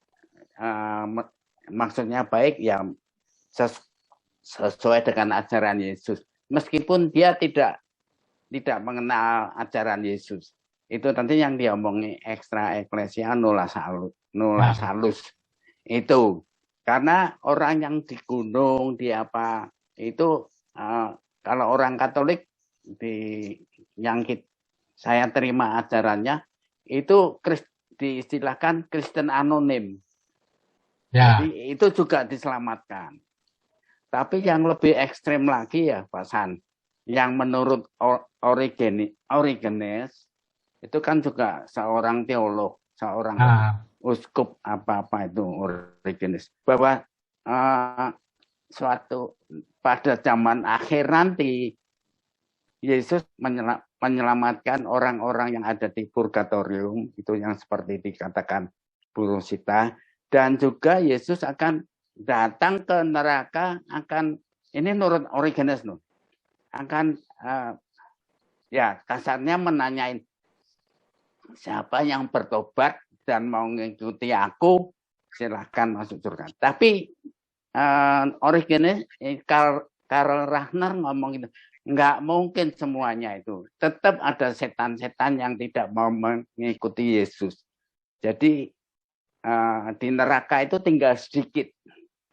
maksudnya baik yang sesuai dengan ajaran Yesus. Meskipun dia tidak mengenal ajaran Yesus. Itu nanti yang diomongi extra ecclesia nulla salus. Itu karena orang yang di gunung di apa itu kalau orang Katolik saya terima ajarannya itu diistilahkan Kristen anonim. ya, Jadi itu juga diselamatkan. Tapi yang lebih ekstrem lagi ya Pak San, yang menurut Origenes itu kan juga seorang teolog, seorang uskup apa itu Origenes, bahwa suatu pada zaman akhir nanti Yesus menyelamatkan orang-orang yang ada di purgatorium, itu yang seperti dikatakan Bu Rosita, dan juga Yesus akan datang ke neraka, akan ini menurut Origenes akan ya kasarnya menanyain siapa yang bertobat dan mau mengikuti aku silahkan masuk surga. Tapi Origenes Karl Rahner ngomong gitu, nggak mungkin semuanya itu. Tetap ada setan-setan yang tidak mau mengikuti Yesus. Jadi di neraka itu tinggal sedikit,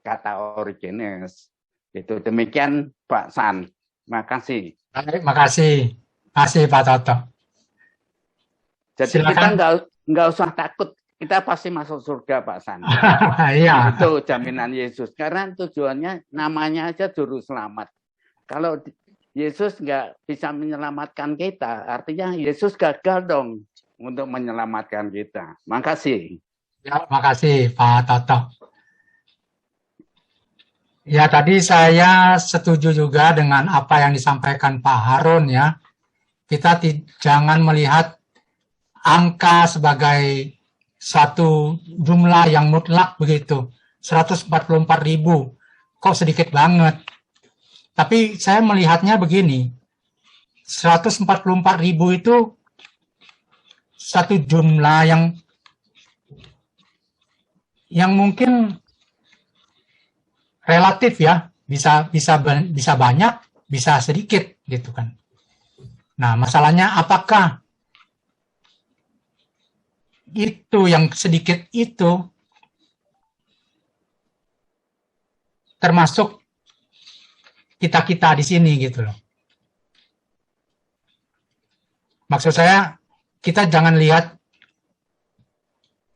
kata Origenes. Itu demikian Pak San. Makasih. baik, makasih. Makasih Pak Toto. Jadi Silakan. kita nggak usah takut. Kita pasti masuk surga Pak San. Iya. Itu jaminan Yesus. Karena tujuannya namanya aja juru selamat. Kalau Yesus nggak bisa menyelamatkan kita, artinya Yesus gagal dong untuk menyelamatkan kita. Makasih. Ya, makasih Pak Toto. Ya, tadi saya setuju juga dengan apa yang disampaikan Pak Harun ya. Kita jangan melihat angka sebagai satu jumlah yang mutlak begitu. 144.000. Kok sedikit banget. Tapi saya melihatnya begini. 144.000 itu satu jumlah yang mungkin relatif ya, bisa banyak, bisa sedikit gitu kan. Nah, masalahnya apakah itu yang sedikit itu termasuk kita-kita di sini gitu loh. Maksud saya, kita jangan lihat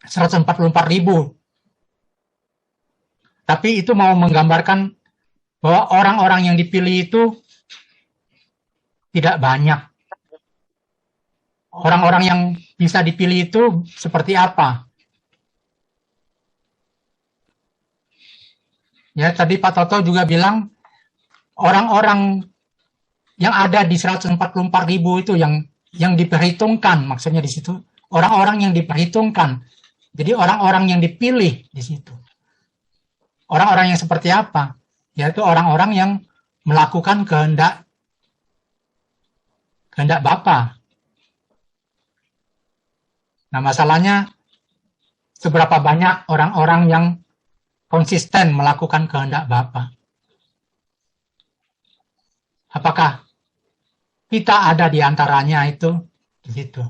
144.000, tapi itu mau menggambarkan bahwa orang-orang yang dipilih itu tidak banyak. Orang-orang yang bisa dipilih itu seperti apa? Ya, tadi Pak Toto juga bilang orang-orang yang ada di 144.000 itu yang diperhitungkan, maksudnya di situ orang-orang yang diperhitungkan. Jadi orang-orang yang dipilih di situ. Orang-orang yang seperti apa? Yaitu orang-orang yang melakukan kehendak Bapa. Nah, masalahnya seberapa banyak orang-orang yang konsisten melakukan kehendak Bapa? Apakah kita ada di antaranya itu di situ?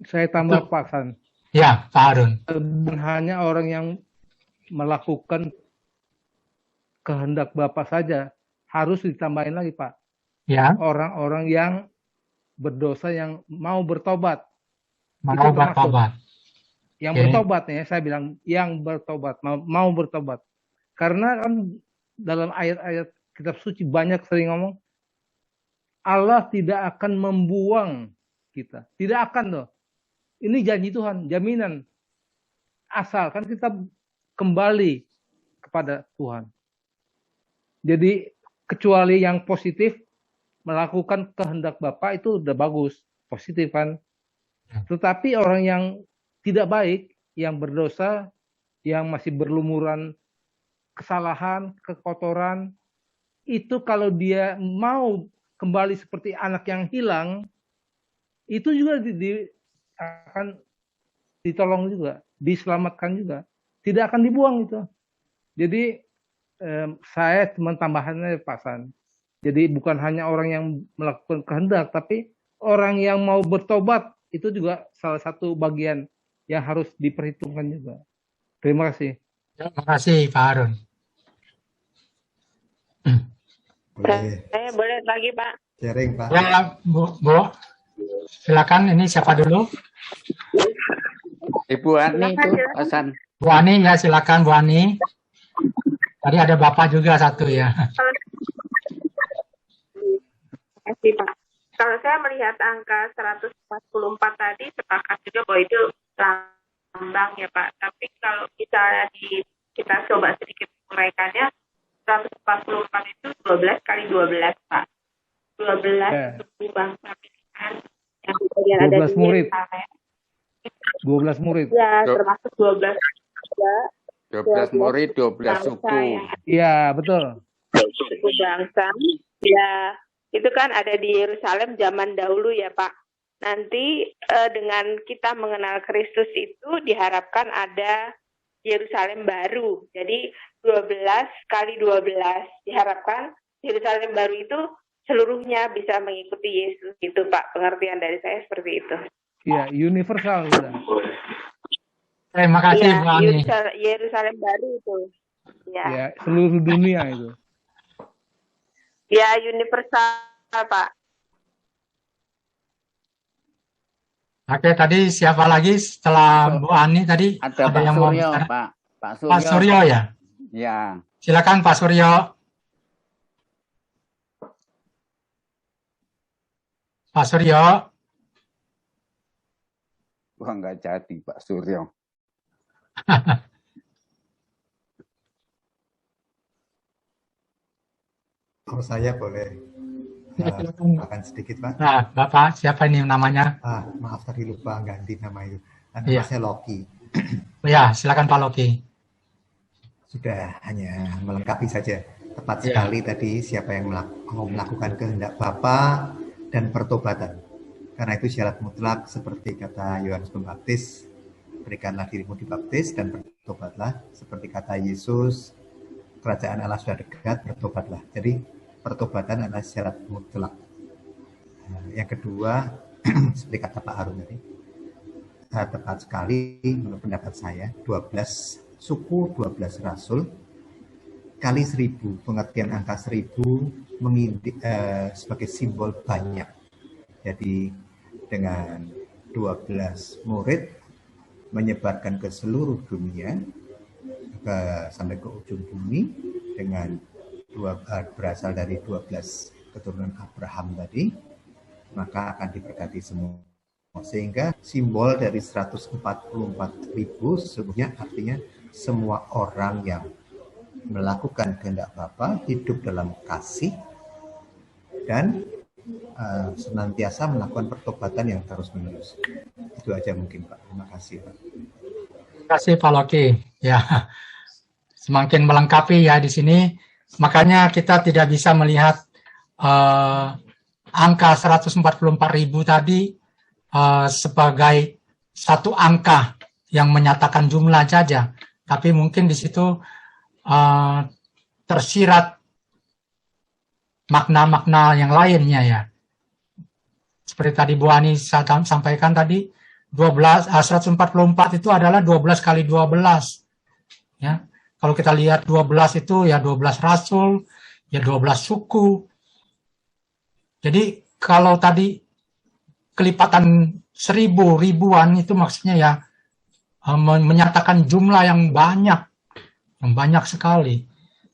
Saya tambah Pak San. Ya, Pak Harun. Hanya orang yang melakukan kehendak Bapa saja, harus ditambahin lagi Pak. Ya. Orang-orang yang berdosa yang mau bertobat. Mau Itu termasuk. bertobat. Yang Oke. bertobat ya, saya bilang yang bertobat, mau bertobat. Karena kan dalam ayat-ayat kitab suci banyak sering ngomong, Allah tidak akan membuang kita. Tidak akan loh. Ini janji Tuhan, jaminan. Asalkan kita kembali kepada Tuhan. Jadi kecuali yang positif, melakukan kehendak Bapa itu udah bagus, positif kan. Tetapi orang yang tidak baik, yang berdosa, yang masih berlumuran kesalahan, kekotoran, itu kalau dia mau kembali seperti anak yang hilang, itu juga akan ditolong juga, diselamatkan juga. Tidak akan dibuang itu. Jadi saya cuma tambahannya Pak San. Jadi bukan hanya orang yang melakukan kehendak, tapi orang yang mau bertobat itu juga salah satu bagian yang harus diperhitungkan juga. Terima kasih. Terima kasih Pak Harun. Boleh Saya boleh lagi Pak. sharing Pak. Ya, Bu, silakan. Ini siapa dulu? Ibu Ani itu Hasan. Bu Ani ya, silakan Bu Ani. Tadi ada Bapak juga satu ya. Terima kasih Pak. Kalau saya melihat angka 144 tadi, sepakat juga bahwa itu lambang ya Pak. Tapi kalau misalnya kita coba sedikit uraikannya, 144 itu 12 kali 12 Pak. 12 suku bangsa pilihan yang kemudian ada 12 di murid. Yerusalem. 12 murid. Ya, termasuk 12 juga. 12 murid, 12 suku. Iya, betul. Suku bangsa. Ya, itu kan ada di Yerusalem zaman dahulu ya Pak. Nanti dengan kita mengenal Kristus itu diharapkan ada Yerusalem baru. Jadi 12 kali 12. Diharapkan Yerusalem baru itu seluruhnya bisa mengikuti Yesus. Itu Pak, pengertian dari saya seperti itu. Iya, universal sudah. Terima kasih Ya, Bu Ani. Yerusalem baru itu. Ya. Ya, seluruh dunia itu. Ya, universal Pak. Oke, tadi siapa lagi setelah Bu Ani tadi? Ada Pak yang mau Suryo, bicara? Pak. Pak Suryo. Pak Suryo ya? Ya. Silakan Pak Suryo. Pak Suryo. Wah, nggak jadi Pak Suryo. Kalau saya boleh akan sedikit Pak. Nah, Bapak siapa ini namanya? Maaf tadi lupa ganti nama itu. Nama Iya. saya Loki. Ya, silakan Pak Loki. Sudah hanya melengkapi saja. Tepat Iya. sekali tadi siapa yang mau melakukan kehendak Bapa dan pertobatan. Karena itu syarat mutlak seperti kata Yohanes Pembaptis, berikanlah dirimu dibaptis dan bertobatlah. Seperti kata Yesus, kerajaan Allah sudah dekat, bertobatlah. Jadi pertobatan adalah syarat mutlak. Yang kedua, seperti kata Pak Harun tadi, tepat sekali menurut pendapat saya, 12 suku, 12 rasul, kali 1000, pengertian angka 1000 sebagai simbol banyak. Jadi dengan 12 murid menyebarkan ke seluruh dunia, sampai ke ujung bumi, dengan berasal dari 12 keturunan Abraham tadi, maka akan diberkati semua. Sehingga simbol dari 144.000 sesungguhnya artinya semua orang yang melakukan kehendak Bapa, hidup dalam kasih, dan senantiasa melakukan pertobatan yang terus-menerus. Itu aja mungkin Pak. Terima kasih Pak. Terima kasih Pak Loki. Ya, semakin melengkapi ya di sini. Makanya kita tidak bisa melihat angka 144.000 tadi sebagai satu angka yang menyatakan jumlah saja, tapi mungkin di situ tersirat makna-makna yang lainnya ya. Seperti tadi Bu Ani sampaikan tadi, 144 itu adalah 12 kali 12. Ya. Kalau kita lihat 12 itu ya 12 rasul, ya 12 suku. Jadi kalau tadi kelipatan 1000, ribuan itu maksudnya ya menyatakan jumlah yang banyak sekali.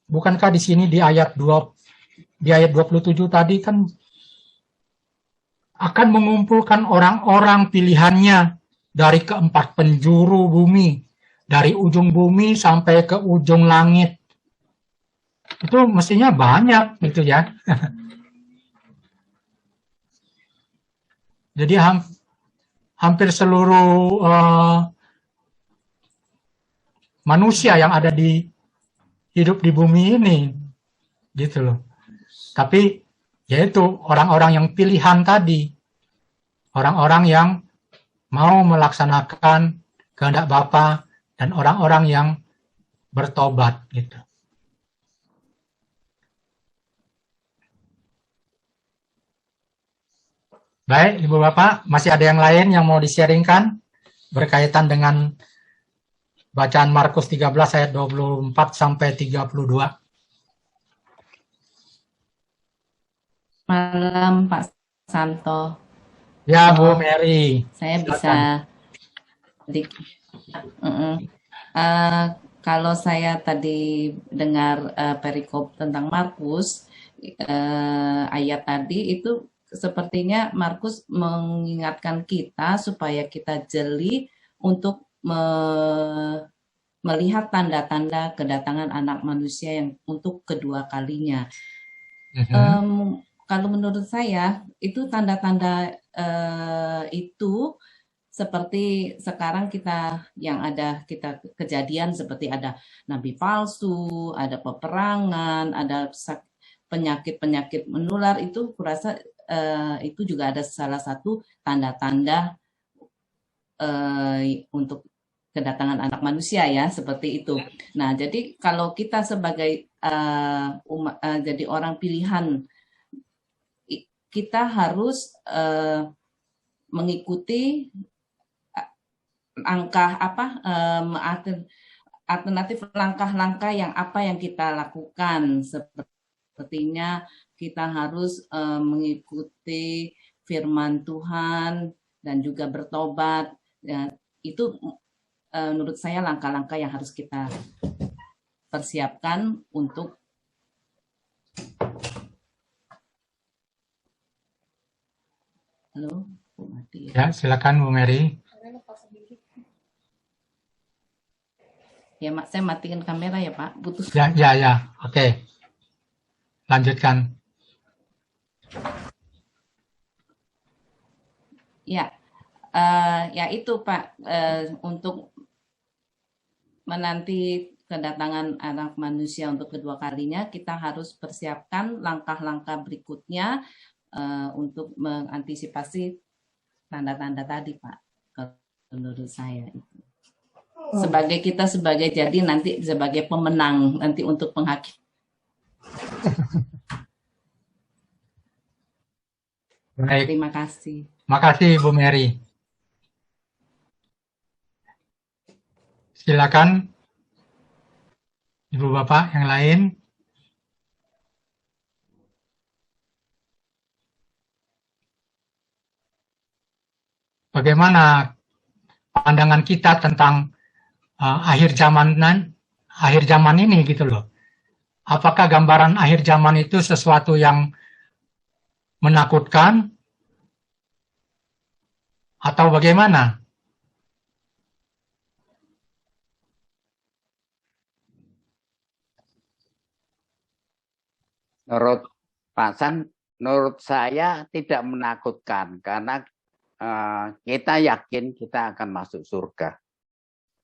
Bukankah di sini di ayat 27 tadi kan akan mengumpulkan orang-orang pilihannya dari keempat penjuru bumi, dari ujung bumi sampai ke ujung langit. Itu mestinya banyak gitu ya. Jadi hampir seluruh manusia yang ada hidup di bumi ini, gitu loh. Tapi yaitu orang-orang yang pilihan tadi, orang-orang yang mau melaksanakan kehendak Bapa dan orang-orang yang bertobat, gitu. Baik, Ibu Bapak, masih ada yang lain yang mau di-sharingkan berkaitan dengan bacaan Markus 13 ayat 24 sampai 32. Malam Pak Santo. Ya, Bu Mary. Saya bisa kalau saya tadi dengar perikop tentang Markus ayat tadi itu sepertinya Markus mengingatkan kita supaya kita jeli untuk melihat tanda-tanda kedatangan Anak Manusia yang untuk kedua kalinya. Kalau menurut saya itu tanda-tanda itu seperti sekarang kita yang ada kita kejadian seperti ada nabi palsu, ada peperangan, ada penyakit-penyakit menular, itu kurasa itu juga ada salah satu tanda-tanda untuk kedatangan Anak Manusia ya, seperti itu. Nah, jadi kalau kita sebagai jadi orang pilihan, kita harus mengikuti alternatif langkah-langkah yang kita lakukan. Sepertinya kita harus mengikuti firman Tuhan dan juga bertobat. Ya, itu menurut saya langkah-langkah yang harus kita persiapkan untuk Halo, Bu Mati. Ya, silakan Bu Mary. Ya, Mak, saya matiin kamera ya, Pak. Putus. Ya. Oke. Lanjutkan. Ya, ya itu Pak, untuk menanti kedatangan Anak Manusia untuk kedua kalinya, kita harus persiapkan langkah-langkah berikutnya untuk mengantisipasi tanda-tanda tadi, Pak. Menurut saya itu. Jadi nanti sebagai pemenang nanti untuk penghakim. Baik. Terima kasih. Makasih Bu Mary. Silakan Ibu Bapak yang lain. Bagaimana pandangan kita tentang akhir zaman ini gitu loh. Apakah gambaran akhir zaman itu sesuatu yang menakutkan atau bagaimana? Menurut Pak San, menurut saya tidak menakutkan karena kita yakin kita akan masuk surga.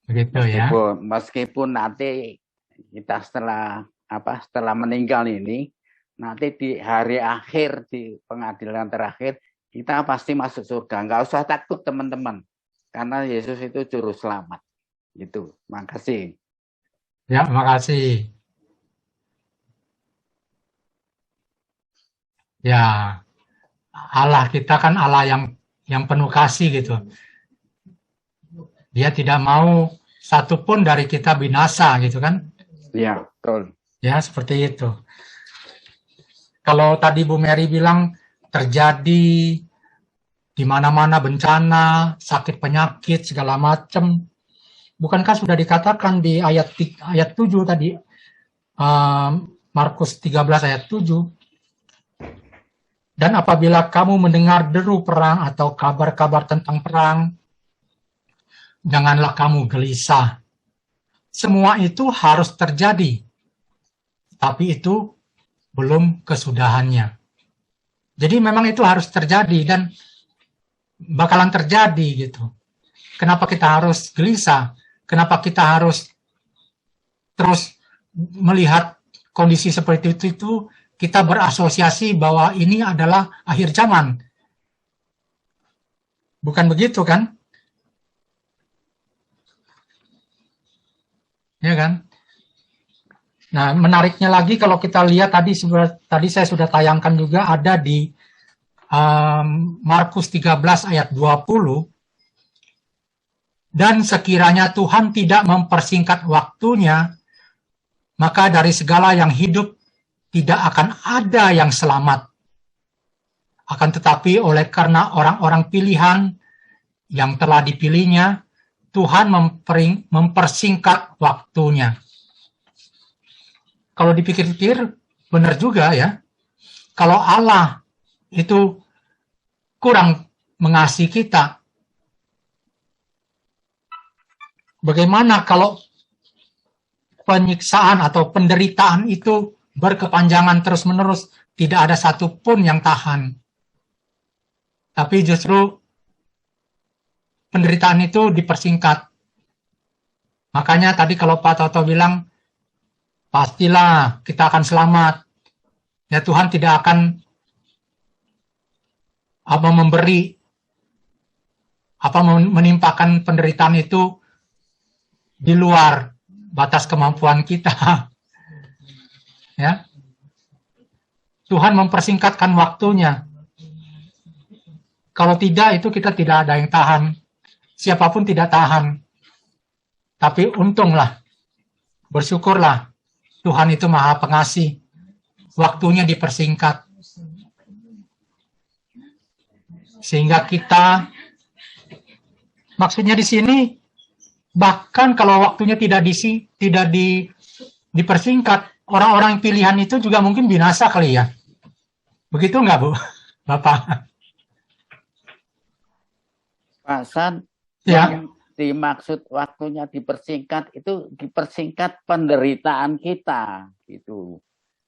Begitu ya. Meskipun nanti kita setelah meninggal ini, nanti di hari akhir, di pengadilan terakhir, kita pasti masuk surga. Nggak usah takut teman-teman, karena Yesus itu juru selamat. Gitu. Makasih. Ya, makasih. Ya, Allah kita kan Allah yang penuh kasih gitu. Dia tidak mau satupun dari kita binasa gitu kan? Ya, betul. Ya, seperti itu. Kalau tadi Bu Mary bilang terjadi di di mana-mana bencana, sakit penyakit segala macam. Bukankah sudah dikatakan di ayat 7 tadi, Markus 13 ayat 7. Dan apabila kamu mendengar deru perang atau kabar-kabar tentang perang, janganlah kamu gelisah. Semua itu harus terjadi, tapi itu belum kesudahannya. Jadi memang itu harus terjadi dan bakalan terjadi gitu. Kenapa kita harus gelisah? Kenapa kita harus terus melihat kondisi seperti itu, kita berasosiasi bahwa ini adalah akhir zaman? Bukan begitu kan? Ya kan? Nah, menariknya lagi kalau kita lihat tadi saya sudah tayangkan juga ada di Markus 13 ayat 20. Dan sekiranya Tuhan tidak mempersingkat waktunya, maka dari segala yang hidup tidak akan ada yang selamat. Akan tetapi oleh karena orang-orang pilihan yang telah dipilihnya, Tuhan mempersingkat waktunya. Kalau dipikir-pikir, benar juga ya. Kalau Allah itu kurang mengasihi kita, bagaimana kalau penyiksaan atau penderitaan itu berkepanjangan terus-menerus, tidak ada satupun yang tahan. Tapi justru penderitaan itu dipersingkat. Makanya tadi kalau Pak Toto bilang, pastilah kita akan selamat. Ya Tuhan tidak akan memberi, menimpakan penderitaan itu di luar batas kemampuan kita. Ya. Tuhan mempersingkatkan waktunya. Kalau tidak, itu kita tidak ada yang tahan. Siapapun tidak tahan. Tapi untunglah, bersyukurlah, Tuhan itu Maha Pengasih. Waktunya dipersingkat. Sehingga kita, maksudnya di sini, bahkan kalau waktunya tidak dipersingkat, orang-orang pilihan itu juga mungkin binasa kali ya. Begitu nggak, Bu? Bapak? Pak San, Ya. yang dimaksud waktunya dipersingkat itu dipersingkat penderitaan kita gitu.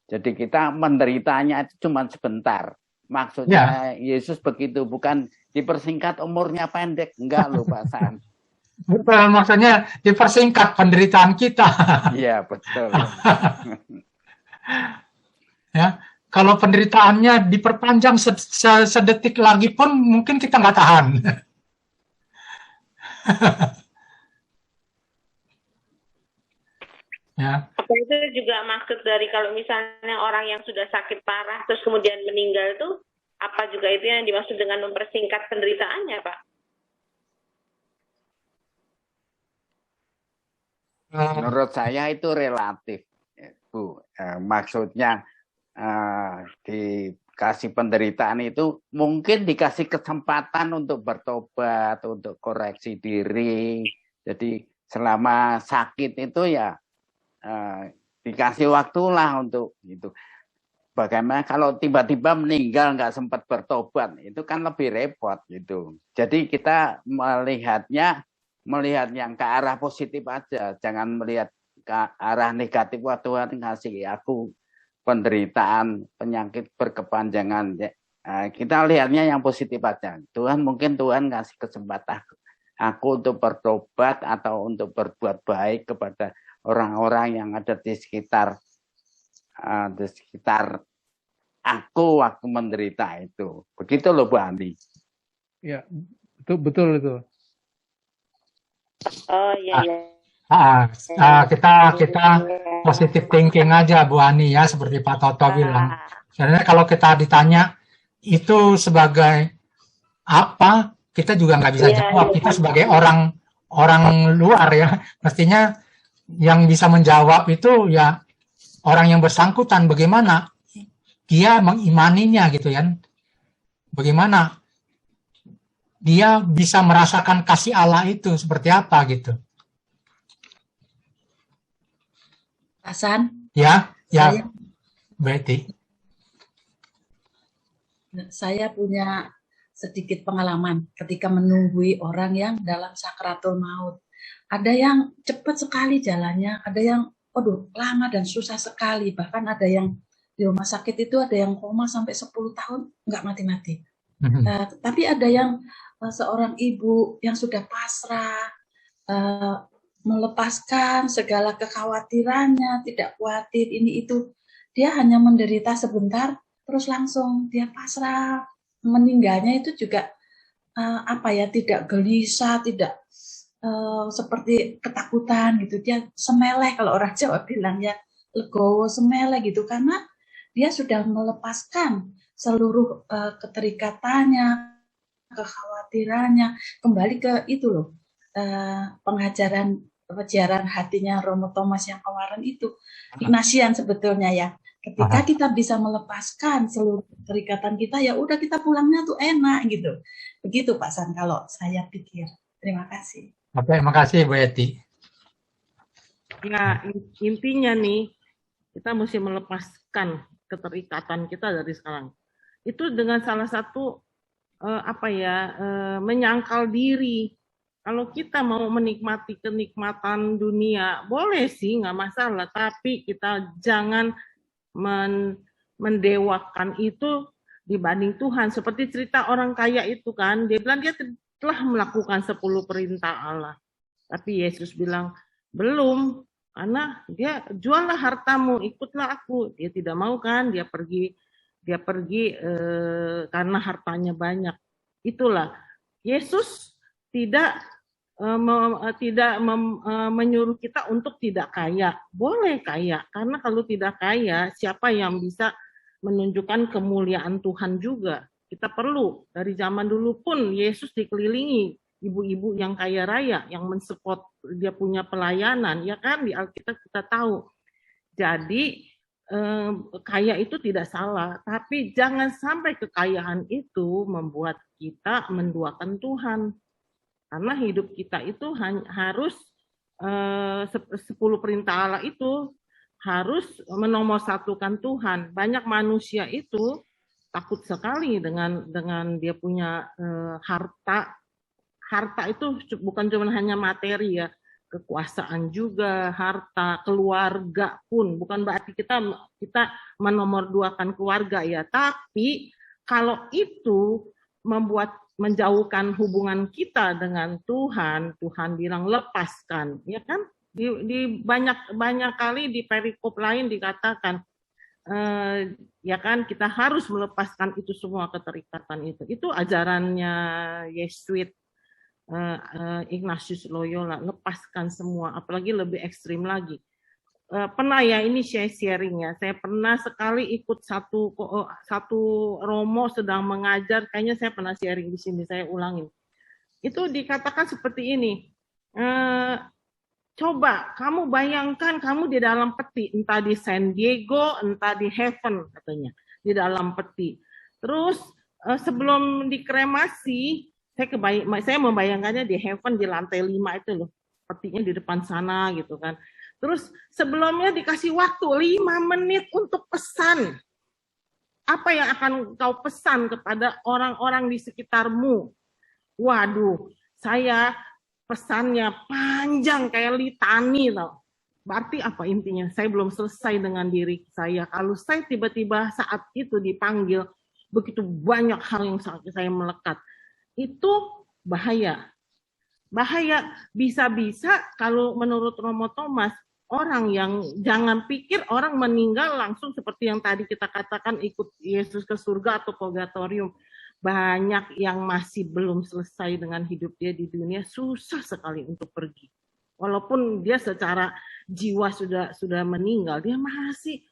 Jadi kita menderitanya itu cuma sebentar. Maksudnya Yesus begitu, bukan dipersingkat umurnya pendek, enggak loh Pak San. Betul, maksudnya dipersingkat penderitaan kita. Iya, betul. Ya, kalau penderitaannya diperpanjang sedetik lagi pun mungkin kita nggak tahan. Ya. Apa itu juga maksud dari kalau misalnya orang yang sudah sakit parah terus kemudian meninggal itu, apa juga itu yang dimaksud dengan mempersingkat penderitaannya, Pak? Menurut saya itu relatif, Bu. Maksudnya dikasih penderitaan itu mungkin dikasih kesempatan untuk bertobat, untuk koreksi diri. Jadi selama sakit itu ya dikasih waktulah untuk itu. Bagaimana kalau tiba-tiba meninggal nggak sempat bertobat, itu kan lebih repot gitu. Jadi kita melihat yang ke arah positif aja, jangan melihat ke arah negatif. Wah, Tuhan ngasih aku penderitaan, penyakit berkepanjangan. Kita lihatnya yang positif aja. Tuhan ngasih kesempatan aku untuk bertobat atau untuk berbuat baik kepada orang-orang yang ada di sekitar aku waktu menderita itu. Begitu loh Bu Andi. Ya, betul itu. Oh iya. Kita positive thinking aja Bu Ani ya, seperti Pak Toto bilang. Sebenarnya kalau kita ditanya itu sebagai apa, kita juga nggak bisa jawab. Kita sebagai orang luar ya, mestinya yang bisa menjawab itu ya orang yang bersangkutan, bagaimana dia mengimaninya gitu ya. Bagaimana dia bisa merasakan kasih Allah itu seperti apa gitu. Hasan, Ya, saya, Betty. saya punya sedikit pengalaman ketika menunggui orang yang dalam sakratul maut. Ada yang cepat sekali jalannya, ada yang lama dan susah sekali. Bahkan ada yang di rumah sakit itu ada yang koma sampai 10 tahun nggak mati-mati. Tapi ada yang seorang ibu yang sudah pasrah, melepaskan segala kekhawatirannya, tidak khawatir ini itu. Dia hanya menderita sebentar, terus langsung dia pasrah. Meninggalnya itu juga tidak gelisah, tidak seperti ketakutan gitu. Dia semeleh, kalau orang Jawa bilangnya legowo, semeleh gitu, karena dia sudah melepaskan seluruh keterikatannya, kekhawatirannya, kembali ke itu loh, pengajaran hatinya Romo Thomas yang kemarin itu, Ignatian sebetulnya ya. Ketika kita bisa melepaskan seluruh keterikatan kita, ya udah kita pulangnya tuh enak gitu. Begitu Pak San kalau saya pikir. Terima kasih. Oke, makasih Bu Eti. Ya, intinya nih, kita mesti melepaskan keterikatan kita dari sekarang. Itu dengan salah satu menyangkal diri. Kalau kita mau menikmati kenikmatan dunia, boleh sih, nggak masalah. Tapi kita jangan mendewakan itu dibanding Tuhan. Seperti cerita orang kaya itu kan, dia bilang dia telah melakukan 10 perintah Allah. Tapi Yesus bilang, belum. Karena dia juallah hartamu, ikutlah aku. Dia tidak mau kan, dia pergi karena hartanya banyak. Itulah Yesus tidak menyuruh kita untuk tidak kaya. Boleh kaya, karena kalau tidak kaya, siapa yang bisa menunjukkan kemuliaan Tuhan juga? Kita perlu, dari zaman dulu pun Yesus dikelilingi ibu-ibu yang kaya raya, yang mensupport dia punya pelayanan, ya kan, di Alkitab kita tahu. Jadi kaya itu tidak salah, tapi jangan sampai kekayaan itu membuat kita menduakan Tuhan. Karena hidup kita itu harus 10 perintah Allah itu harus menomorsatukan Tuhan. Banyak manusia itu takut sekali dengan dia punya harta. Harta itu bukan cuma hanya materi ya, kekuasaan juga, harta, keluarga pun. Bukan berarti kita menomorduakan keluarga ya, tapi kalau itu menjauhkan hubungan kita dengan Tuhan, Tuhan bilang lepaskan, ya kan? Di banyak kali di perikop lain dikatakan, ya kan, kita harus melepaskan itu semua keterikatan itu. Itu ajarannya Yesuit, Ignatius Loyola, lepaskan semua, apalagi lebih ekstrim lagi. Pernah ya, ini sharing ya, saya pernah sekali ikut satu romo sedang mengajar, kayaknya saya pernah sharing di sini, saya ulangin. Itu dikatakan seperti ini, coba kamu bayangkan kamu di dalam peti, entah di San Diego, entah di heaven katanya, di dalam peti. Terus sebelum dikremasi, saya membayangkannya di heaven di lantai 5 itu loh, petinya di depan sana gitu kan. Terus sebelumnya dikasih waktu 5 menit untuk pesan. Apa yang akan kau pesan kepada orang-orang di sekitarmu? Waduh, saya pesannya panjang kayak litani tau. Berarti apa intinya? Saya belum selesai dengan diri saya. Kalau saya tiba-tiba saat itu dipanggil, begitu banyak hal yang saya melekat. Itu bahaya. Bahaya, bisa-bisa kalau menurut Romo Thomas, orang yang jangan pikir orang meninggal langsung seperti yang tadi kita katakan ikut Yesus ke surga atau purgatorium. Banyak yang masih belum selesai dengan hidup dia di dunia, susah sekali untuk pergi. Walaupun dia secara jiwa sudah meninggal, dia masih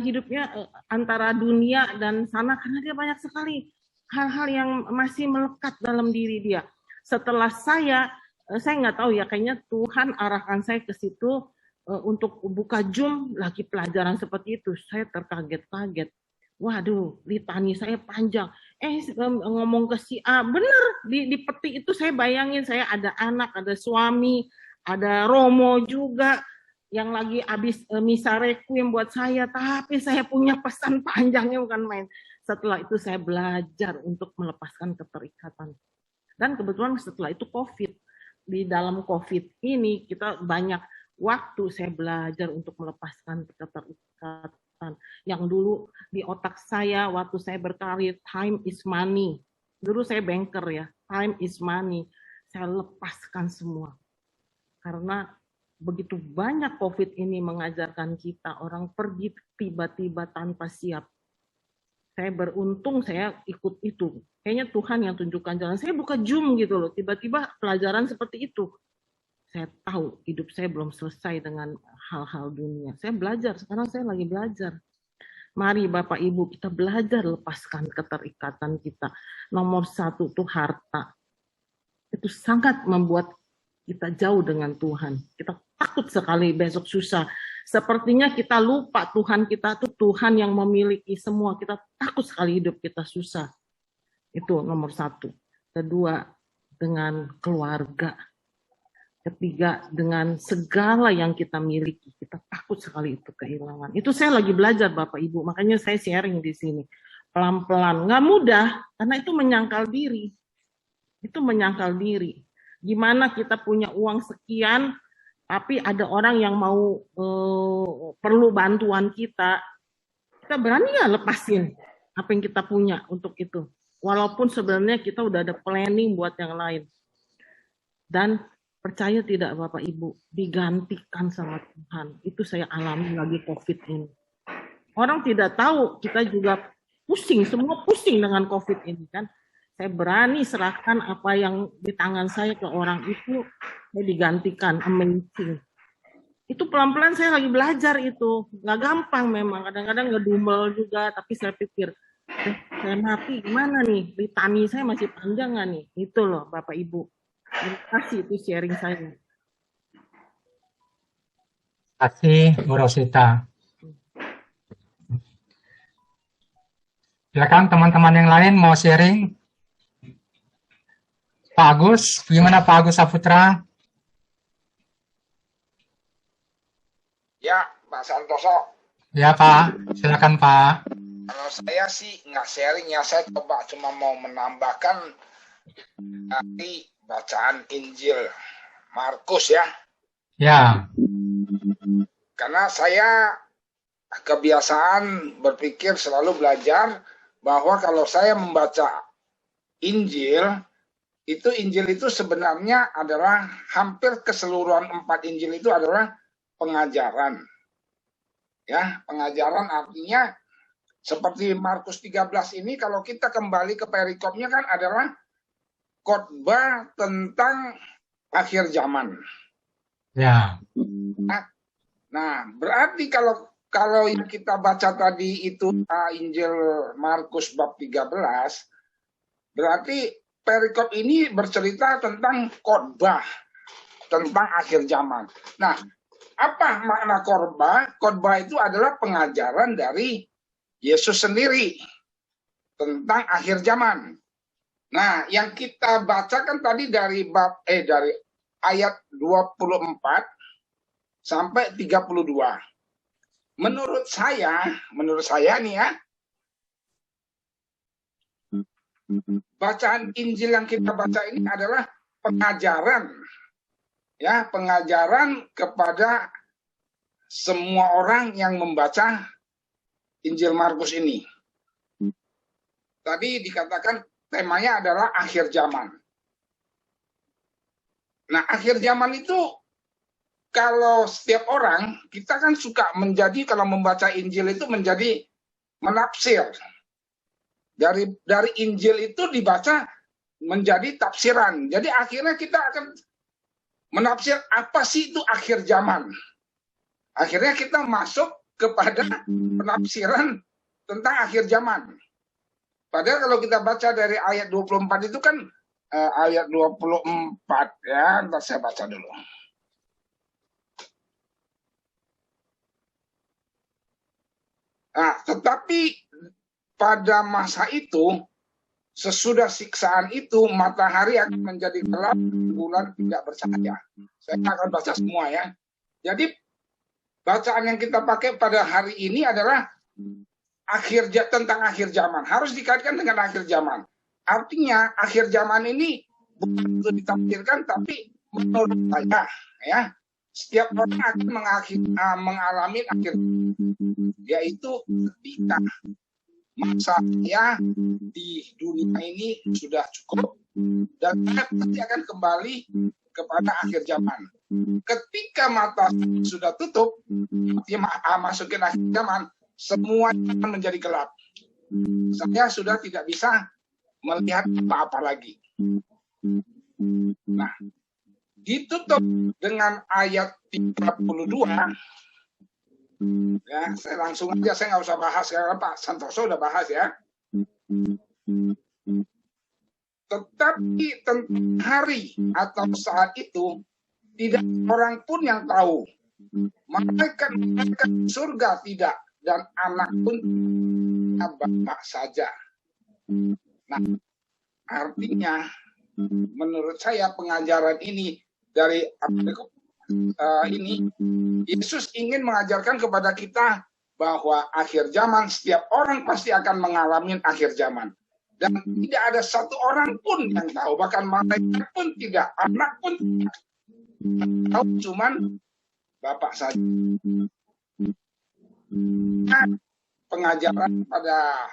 hidupnya antara dunia dan sana karena dia banyak sekali hal-hal yang masih melekat dalam diri dia. Setelah saya nggak tahu ya, kayaknya Tuhan arahkan saya ke situ untuk buka Zoom lagi pelajaran seperti itu. Saya terkaget-kaget. Waduh, litani saya panjang. Ngomong ke si A, bener di peti itu saya bayangin saya ada anak, ada suami, ada Romo juga yang lagi habis misa requiem buat saya, tapi saya punya pesan panjangnya bukan main. Setelah itu saya belajar untuk melepaskan keterikatan. Dan kebetulan setelah itu COVID. Di dalam COVID ini kita banyak waktu saya belajar untuk melepaskan keterikatan. Yang dulu di otak saya waktu saya berkarir, time is money. Dulu saya banker ya, time is money. Saya lepaskan semua. Karena begitu banyak COVID ini mengajarkan kita, orang pergi tiba-tiba tanpa siap. Saya beruntung saya ikut itu. Kayaknya Tuhan yang tunjukkan jalan. Saya buka Zoom gitu loh, tiba-tiba pelajaran seperti itu. Saya tahu hidup saya belum selesai dengan hal-hal dunia. Saya belajar, sekarang saya lagi belajar. Mari Bapak Ibu kita belajar lepaskan keterikatan kita. Nomor 1 itu harta. Itu sangat membuat kita jauh dengan Tuhan. Kita takut sekali besok susah. Sepertinya kita lupa Tuhan kita itu Tuhan yang memiliki semua. Kita takut sekali hidup kita susah. Itu nomor 1. Kedua, dengan keluarga. Ketiga, dengan segala yang kita miliki, kita takut sekali itu kehilangan. Itu saya lagi belajar Bapak Ibu, makanya saya sharing di sini. Pelan-pelan, nggak mudah, karena itu menyangkal diri. Itu menyangkal diri. Gimana kita punya uang sekian, tapi ada orang yang mau perlu bantuan kita berani ya lepasin apa yang kita punya untuk itu. Walaupun sebenarnya kita udah ada planning buat yang lain. Dan percaya tidak Bapak Ibu, digantikan sama Tuhan. Itu saya alami lagi COVID ini. Orang tidak tahu, kita juga pusing, semua pusing dengan COVID ini kan. Saya berani serahkan apa yang di tangan saya ke orang itu, saya digantikan, amazing. Itu pelan-pelan saya lagi belajar itu. Nggak gampang memang, kadang-kadang ngedumel juga, tapi saya pikir, saya mati gimana nih, litani saya masih panjang nggak nih? Itu loh Bapak Ibu. Terima kasih itu sharing saya. Terima kasih Bu Rosita. Silakan teman-teman yang lain mau sharing. Pak Agus, gimana Pak Agus Saputra? Ya, Pak Santoso. Ya Pak, silakan Pak. Kalau saya sih nggak sharing ya, saya coba cuma mau menambahkan dari bacaan Injil Markus ya. Ya. Karena saya kebiasaan berpikir selalu belajar bahwa kalau saya membaca Injil itu sebenarnya adalah hampir keseluruhan 4 Injil itu adalah pengajaran. Ya, pengajaran artinya seperti Markus 13 ini kalau kita kembali ke perikopnya kan adalah khotbah tentang akhir zaman. Ya. Nah, berarti kalau yang kita baca tadi itu Injil Markus bab 13, berarti perikop ini bercerita tentang khotbah tentang akhir zaman. Nah, apa makna khotbah? Khotbah itu adalah pengajaran dari Yesus sendiri tentang akhir zaman. Nah, yang kita bacakan tadi dari dari ayat 24 sampai 32. Menurut saya nih ya, bacaan Injil yang kita baca ini adalah pengajaran. Ya, pengajaran kepada semua orang yang membaca Injil Markus ini. Tadi dikatakan temanya adalah akhir zaman. Nah, akhir zaman itu kalau setiap orang, kita kan suka menjadi, kalau membaca Injil itu menjadi menafsir. Dari Injil itu dibaca menjadi tafsiran. Jadi akhirnya kita akan menafsir apa sih itu akhir zaman. Akhirnya kita masuk kepada penafsiran tentang akhir zaman. Padahal kalau kita baca dari ayat 24 itu kan ayat 24 ya, ntar saya baca dulu. Nah, tetapi pada masa itu, sesudah siksaan itu, matahari akan menjadi gelap, bulan tidak bercahaya. Saya akan baca semua ya. Jadi bacaan yang kita pakai pada hari ini adalah tentang akhir zaman. Harus dikaitkan dengan akhir zaman. Artinya akhir zaman ini bukan untuk ditafsirkan, tapi menurut saya ya, setiap orang akan mengalami akhir, yaitu ketika masa saya di dunia ini sudah cukup dan saya pasti akan kembali kepada akhir zaman. Ketika mata sudah tutup, masukin akhir zaman, semua akan menjadi gelap. Saya sudah tidak bisa melihat apa-apa lagi. Nah, ditutup dengan ayat 32. Ya, saya langsung aja, saya nggak usah bahas karena Pak Santoso udah bahas ya. Tetapi tentang hari atau saat itu tidak orang pun yang tahu. Malaikat surga tidak, dan anak pun Bapa saja. Nah, artinya menurut saya pengajaran ini dari ini, Yesus ingin mengajarkan kepada kita bahwa akhir zaman setiap orang pasti akan mengalami akhir zaman. Dan tidak ada satu orang pun yang tahu, bahkan malaikat pun tidak, anak pun tidak tahu, cuman Bapak saja. Nah, pengajaran pada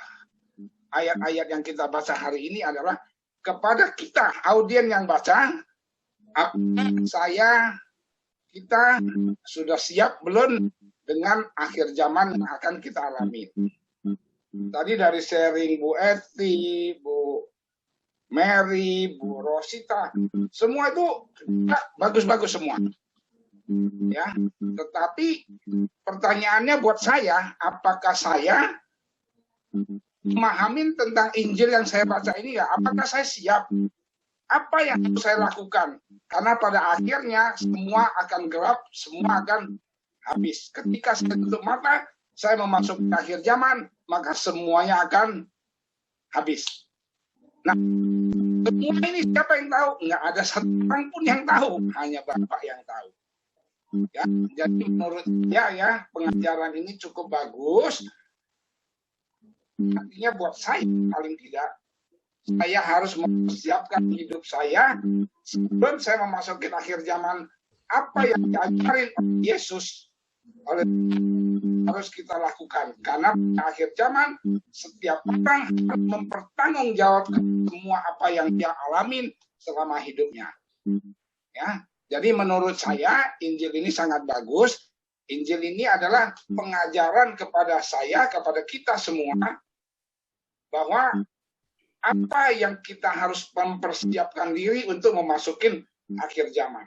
ayat-ayat yang kita baca hari ini adalah kepada kita, audien yang baca, kita sudah siap belum dengan akhir zaman yang akan kita alami. Tadi dari sharing Bu Eti, Bu Mary, Bu Rosita, semua itu bagus-bagus semua. Ya, tetapi pertanyaannya buat saya, apakah saya memahami tentang Injil yang saya baca ini ya? Apakah saya siap? Apa yang harus saya lakukan? Karena pada akhirnya semua akan gelap, semua akan habis. Ketika saya tutup mata, saya memasuki akhir zaman, maka semuanya akan habis. Nah, semua ini siapa yang tahu? Nggak ada satu orang pun yang tahu, hanya Bapak yang tahu. Ya, jadi menurut saya ya, pengajaran ini cukup bagus. Artinya buat saya paling tidak, saya harus mempersiapkan hidup saya sebelum saya memasuki akhir zaman. Apa yang diajarin oleh Yesus harus kita lakukan, karena pada akhir zaman setiap orang harus mempertanggungjawabkan semua apa yang dia alamin selama hidupnya. Ya, jadi menurut saya Injil ini sangat bagus. Injil ini adalah pengajaran kepada saya, kepada kita semua, bahwa apa yang kita harus mempersiapkan diri untuk memasukin akhir zaman.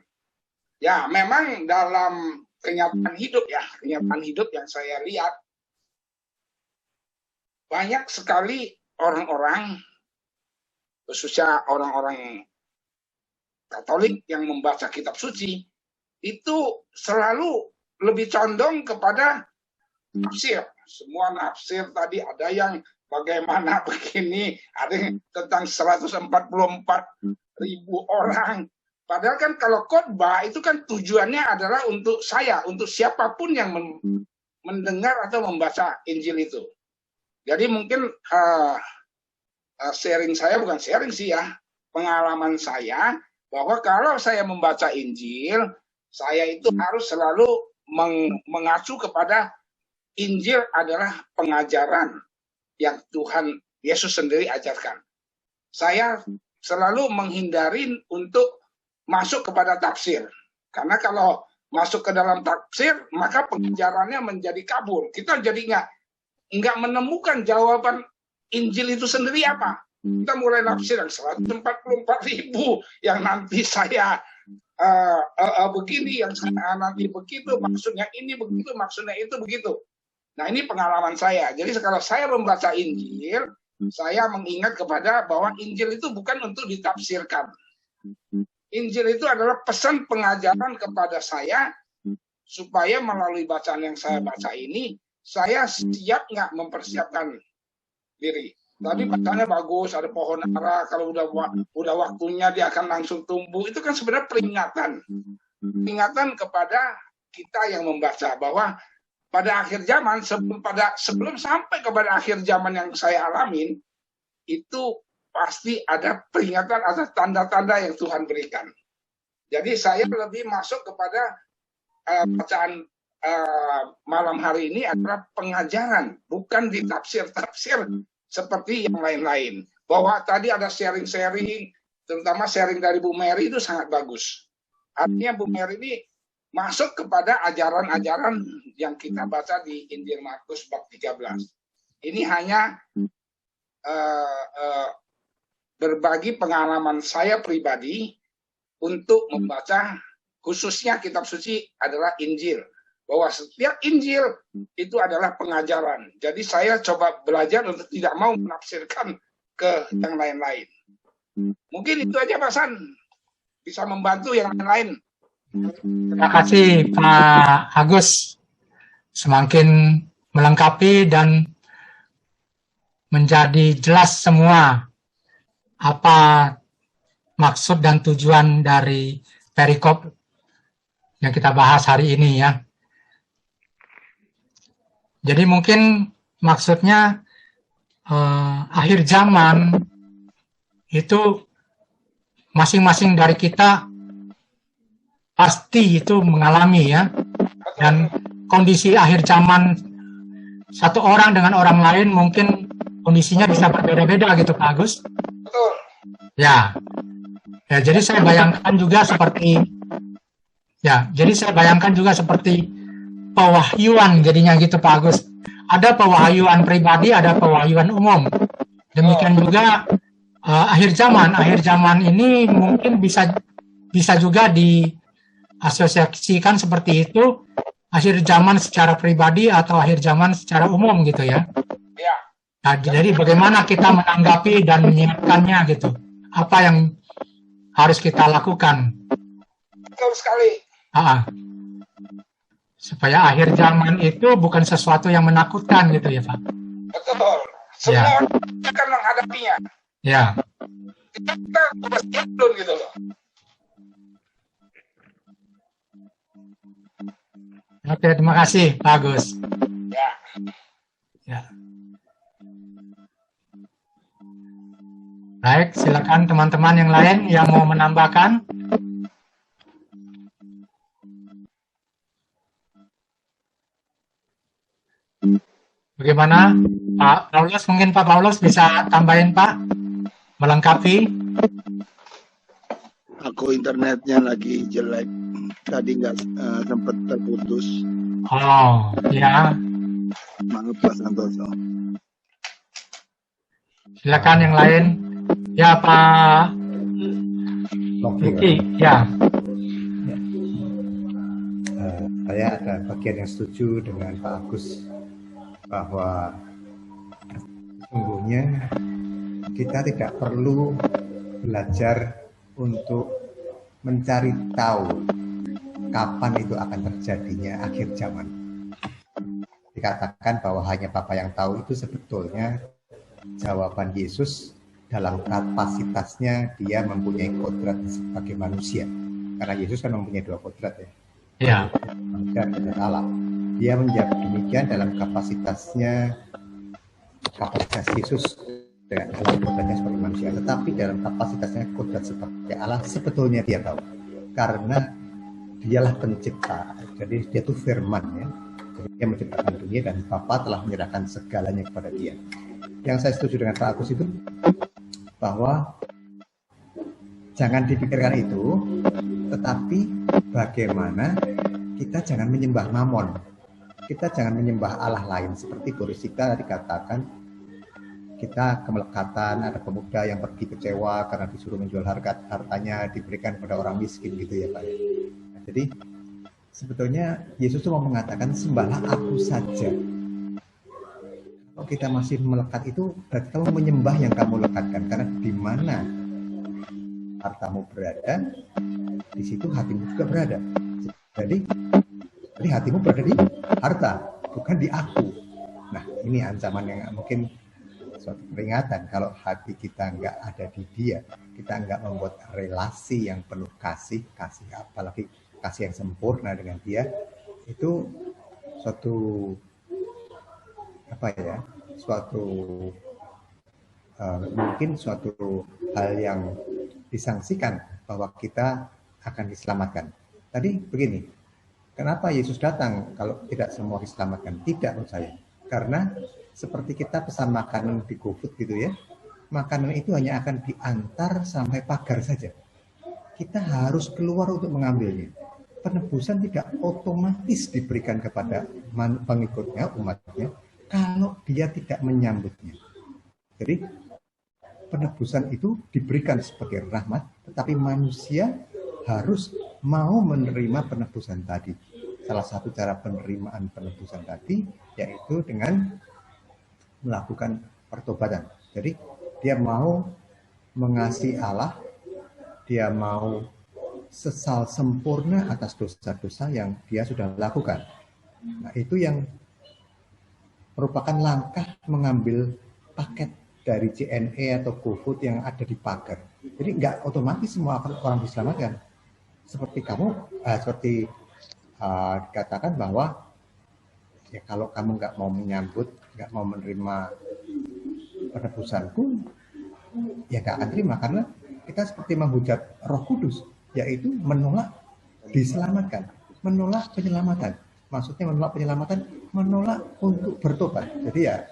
Ya, memang dalam kenyataan hidup ya, kenyataan hidup yang saya lihat, banyak sekali orang-orang, khususnya orang-orang Katolik yang membaca kitab suci, itu selalu lebih condong kepada nafsir. Semua nafsir tadi, ada yang bagaimana begini, ada yang tentang 144.000 orang. Padahal kan kalau khotbah itu kan tujuannya adalah untuk saya, untuk siapapun yang mendengar atau membaca Injil itu. Jadi mungkin sharing saya, bukan sharing sih ya, pengalaman saya, bahwa kalau saya membaca Injil, saya itu harus selalu mengacu kepada Injil adalah pengajaran yang Tuhan Yesus sendiri ajarkan. Saya selalu menghindari untuk masuk kepada tafsir. Karena kalau masuk ke dalam tafsir, maka pengajarannya menjadi kabur. Kita jadi nggak menemukan jawaban Injil itu sendiri apa. Kita mulai nafsir yang 144.000, yang nanti saya begini, yang saya nanti begitu, maksudnya ini begitu, maksudnya itu begitu. Nah, ini pengalaman saya. Jadi kalau saya membaca Injil, saya mengingat kepada bahwa Injil itu bukan untuk ditafsirkan. Injil itu adalah pesan pengajaran kepada saya, supaya melalui bacaan yang saya baca ini, saya siap nggak mempersiapkan diri. Tapi bacanya bagus, ada pohon ara, kalau udah waktunya dia akan langsung tumbuh. Itu kan sebenarnya peringatan kepada kita yang membaca bahwa pada akhir zaman, sebelum sampai kepada akhir zaman yang saya alamin, itu pasti ada peringatan, ada tanda-tanda yang Tuhan berikan. Jadi saya lebih masuk kepada bacaan malam hari ini adalah pengajaran, bukan ditafsir-tafsir seperti yang lain-lain. Bahwa tadi ada sharing-sharing, terutama sharing dari Bu Mary itu sangat bagus. Artinya Bu Mary ini masuk kepada ajaran-ajaran yang kita baca di Injil Markus bab 13. Ini hanya berbagi pengalaman saya pribadi untuk membaca, khususnya kitab suci adalah Injil. Bahwa setiap Injil itu adalah pengajaran. Jadi saya coba belajar untuk tidak mau menafsirkan ke yang lain-lain. Mungkin itu aja Pak San. Bisa membantu yang lain-lain. Terima kasih Pak Agus. Semakin melengkapi dan menjadi jelas semua apa maksud dan tujuan dari perikop yang kita bahas hari ini ya. Jadi mungkin maksudnya akhir zaman itu masing-masing dari kita pasti itu mengalami ya. Dan kondisi akhir zaman satu orang dengan orang lain mungkin kondisinya bisa berbeda-beda gitu Pak Agus. Betul. Ya. Ya, jadi saya bayangkan juga seperti pewahyuan jadinya gitu Pak Agus. Ada pewahyuan pribadi, ada pewahyuan umum. Demikian juga akhir zaman ini mungkin bisa juga diasosiasikan seperti itu, akhir zaman secara pribadi atau akhir zaman secara umum gitu ya. Ya. Nah, jadi bagaimana kita menanggapi dan menyiapkannya gitu. Apa yang harus kita lakukan? Betul sekali. Supaya akhir zaman itu bukan sesuatu yang menakutkan gitu ya Pak. Betul. Semua orang akan menghadapinya. Ya. Kita harus siap belum gitu loh. Oke, terima kasih Pak Agus. Ya. Ya. Baik, silakan teman-teman yang lain yang mau menambahkan. Bagaimana Pak Paulus? Mungkin Pak Paulus bisa tambahin Pak, melengkapi. Aku internetnya lagi jelek, tadi nggak sempat terputus. Oh, ya. Maaf Pak Santoso. Silakan yang lain. Ya Pak Luki, ya. Saya ada bagian yang setuju dengan Pak Agus bahwa sesungguhnya kita tidak perlu belajar untuk mencari tahu kapan itu akan terjadinya akhir zaman. Dikatakan bahwa hanya Bapa yang tahu, itu sebetulnya jawaban Yesus dalam kapasitasnya dia mempunyai kodrat sebagai manusia. Karena Yesus kan mempunyai dua kodrat ya. Ya. Manusia dan Allah. Dia menjawab demikian dalam kapasitas Yesus dengan dalam kodratnya sebagai manusia. Tetapi dalam kapasitasnya kodrat sebagai Allah sebetulnya dia tahu. Karena dialah pencipta. Jadi dia itu firman ya. Jadi dia menciptakan dunia dan Bapa telah menyerahkan segalanya kepada dia. Yang saya setuju dengan Pak Agus itu bahwa jangan dipikirkan itu, tetapi bagaimana kita jangan menyembah mamon. Kita jangan menyembah Allah lain. Seperti Borisita dikatakan, kita kemelekatan, ada pemuda yang pergi kecewa karena disuruh menjual hartanya diberikan kepada orang miskin gitu ya Pak. Nah, jadi sebetulnya Yesus itu mau mengatakan sembahlah aku saja. Kalau kita masih melekat itu berarti kamu menyembah yang kamu lekatkan, karena di mana hartamu berada, di situ hatimu juga berada. Jadi hatimu berada di harta, bukan di aku. Nah, ini ancaman yang mungkin suatu peringatan. Kalau hati kita nggak ada di Dia, kita nggak membuat relasi yang penuh kasih, apalagi kasih yang sempurna dengan Dia, itu suatu mungkin suatu hal yang disangsikan bahwa kita akan diselamatkan. Tadi begini, kenapa Yesus datang kalau tidak semua diselamatkan? Tidak menurut saya. Karena seperti kita pesan makanan di GoFood gitu ya, makanan itu hanya akan diantar sampai pagar saja. Kita harus keluar untuk mengambilnya. Penebusan tidak otomatis diberikan kepada pengikutnya, umatnya, kalau dia tidak menyambutnya. Jadi penebusan itu diberikan sebagai rahmat, tetapi manusia harus mau menerima penebusan tadi. Salah satu cara penerimaan penebusan tadi yaitu dengan melakukan pertobatan. Jadi dia mau mengasihi Allah, dia mau sesal sempurna atas dosa-dosa yang dia sudah lakukan. Nah, itu yang merupakan langkah mengambil paket dari JNE atau GoFood yang ada di pagar. Jadi nggak otomatis semua orang diselamatkan. Seperti dikatakan bahwa ya kalau kamu nggak mau menyambut, nggak mau menerima penebusanku, ya nggak akan terima, karena kita seperti menghujat Roh Kudus, yaitu menolak diselamatkan, menolak penyelamatan. Maksudnya menolak penyelamatan, menolak untuk bertobat. Jadi ya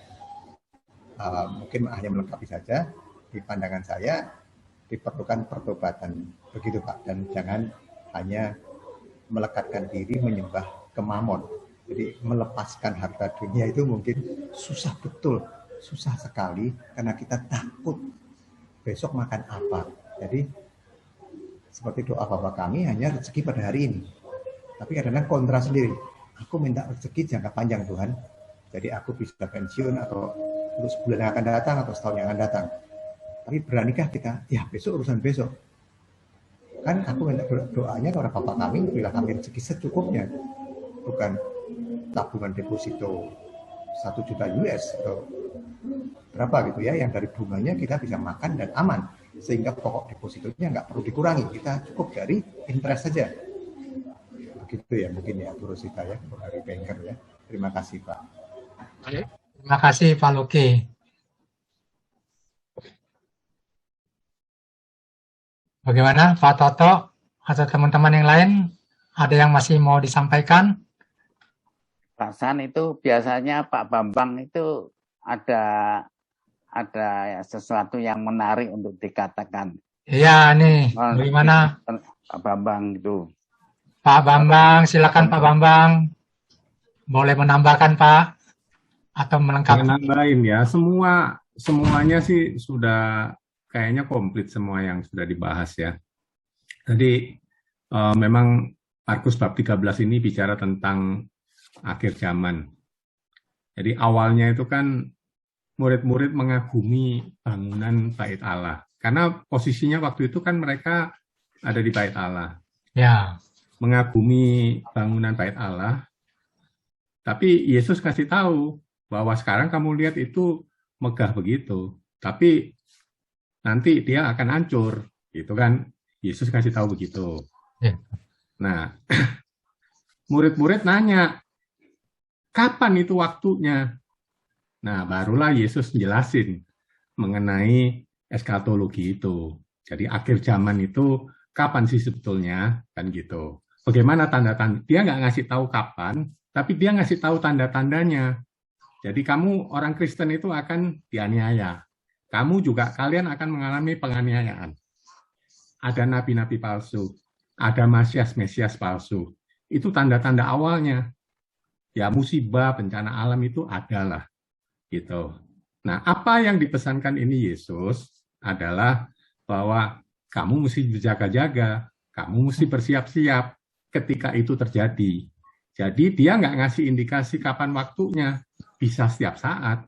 mungkin hanya melengkapi saja, di pandangan saya diperlukan pertobatan, begitu Pak, dan jangan hanya melekatkan diri menyembah ke Mamon. Jadi melepaskan harta dunia itu mungkin susah betul, susah sekali, karena kita takut besok makan apa. Jadi seperti doa Bapak kami hanya rezeki pada hari ini. Tapi kadang-kadang kontra sendiri. Aku minta rezeki jangka panjang Tuhan. Jadi aku bisa pensiun atau untuk sebulan yang akan datang atau setahun yang akan datang. Tapi beranikah kita? Ya besok urusan besok. Kan aku minta doanya kepada Bapak kami, berilah kami rezeki secukupnya. Bukan tabungan deposito 1 juta US atau berapa gitu ya, yang dari bunganya kita bisa makan dan aman. Sehingga pokok depositonya nggak perlu dikurangi. Kita cukup dari interest saja. Begitu ya mungkin ya Bu Rosita ya, dari banker ya. Terima kasih Pak. Terima kasih Pak Luki. Bagaimana Pak Toto atau teman-teman yang lain? Ada yang masih mau disampaikan? Perasaan itu biasanya Pak Bambang itu ada sesuatu yang menarik untuk dikatakan. Iya nih, bagaimana? Pak Bambang itu. Pak Bambang, silakan Pak Bambang. Boleh menambahkan Pak? Atau melengkapi? Nambahin ya, semuanya sih sudah kayaknya komplit semua yang sudah dibahas ya. Jadi memang Markus bab 13 ini bicara tentang akhir zaman. Jadi awalnya itu kan murid-murid mengagumi bangunan Bait Allah. Karena posisinya waktu itu kan mereka ada di Bait Allah. Ya. Mengagumi bangunan Bait Allah. Tapi Yesus kasih tahu bahwa sekarang kamu lihat itu megah begitu. Tapi nanti dia akan hancur. Gitu kan. Yesus kasih tahu begitu. Ya. Nah, murid-murid nanya, kapan itu waktunya? Nah, barulah Yesus jelasin mengenai eskatologi itu. Jadi akhir zaman itu kapan sih sebetulnya? Kan gitu. Bagaimana tanda-tanda? Dia nggak ngasih tahu kapan, tapi dia ngasih tahu tanda-tandanya. Jadi kamu orang Kristen itu akan dianiaya. Kalian akan mengalami penganiayaan. Ada nabi-nabi palsu, ada mesias palsu. Itu tanda-tanda awalnya. Ya musibah, bencana alam itu adalah. Gitu. Nah, apa yang dipesankan ini Yesus adalah bahwa kamu mesti berjaga-jaga, kamu mesti bersiap-siap ketika itu terjadi. Jadi dia nggak ngasih indikasi kapan waktunya, bisa setiap saat.